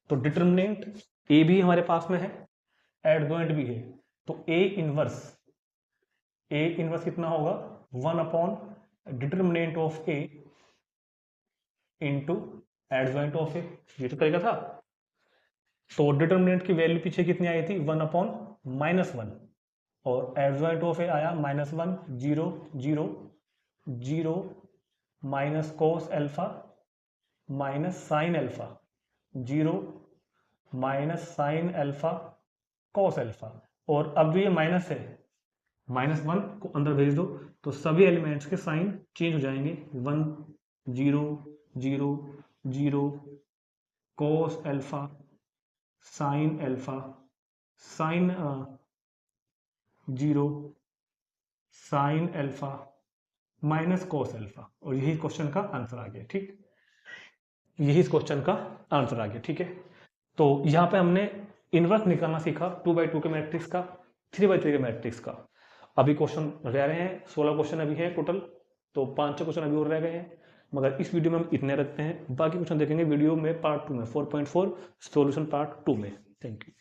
तो डिटरमिनेंट ए भी हमारे पास में है, एडजॉइंट भी है, तो ए इनवर्स कितना होगा, 1 determinant of A into adjoint of A, ये तो तरीका था। तो डिटरमिनेंट की वैल्यू पीछे कितनी आई थी, 1/-1 और एडजॉइंट ऑफ ए आया -1 0 0 0 minus cos alpha minus sign alpha 0 minus sign alpha cos alpha. और अब ये माइनस है, -1 को अंदर भेज दो तो सभी एलिमेंट्स के साइन चेंज हो जाएंगे, 1 0 0 0 cos alpha sine alpha sign 0 sine alpha minus cos alpha. और यही क्वेश्चन का आंसर आ गया, ठीक। यही इस क्वेश्चन का आंसर आ गया, ठीक है। तो यहाँ पे हमने इनवर्स निकालना सीखा 2x2 के मैट्रिक्स का, 3x3 के मैट्रिक्स का। अभी क्वेश्चन रह रहे हैं, 16 क्वेश्चन अभी है टोटल, तो 5-6 क्वेश्चन अभी और रह गए हैं, मगर इस वीडियो में हम इतने रखते हैं। बाकी क्वेश्चन देखेंगे वीडियो में पार्ट 2 में 4.4 सॉल्यूशन पार्ट 2 में। Thank you.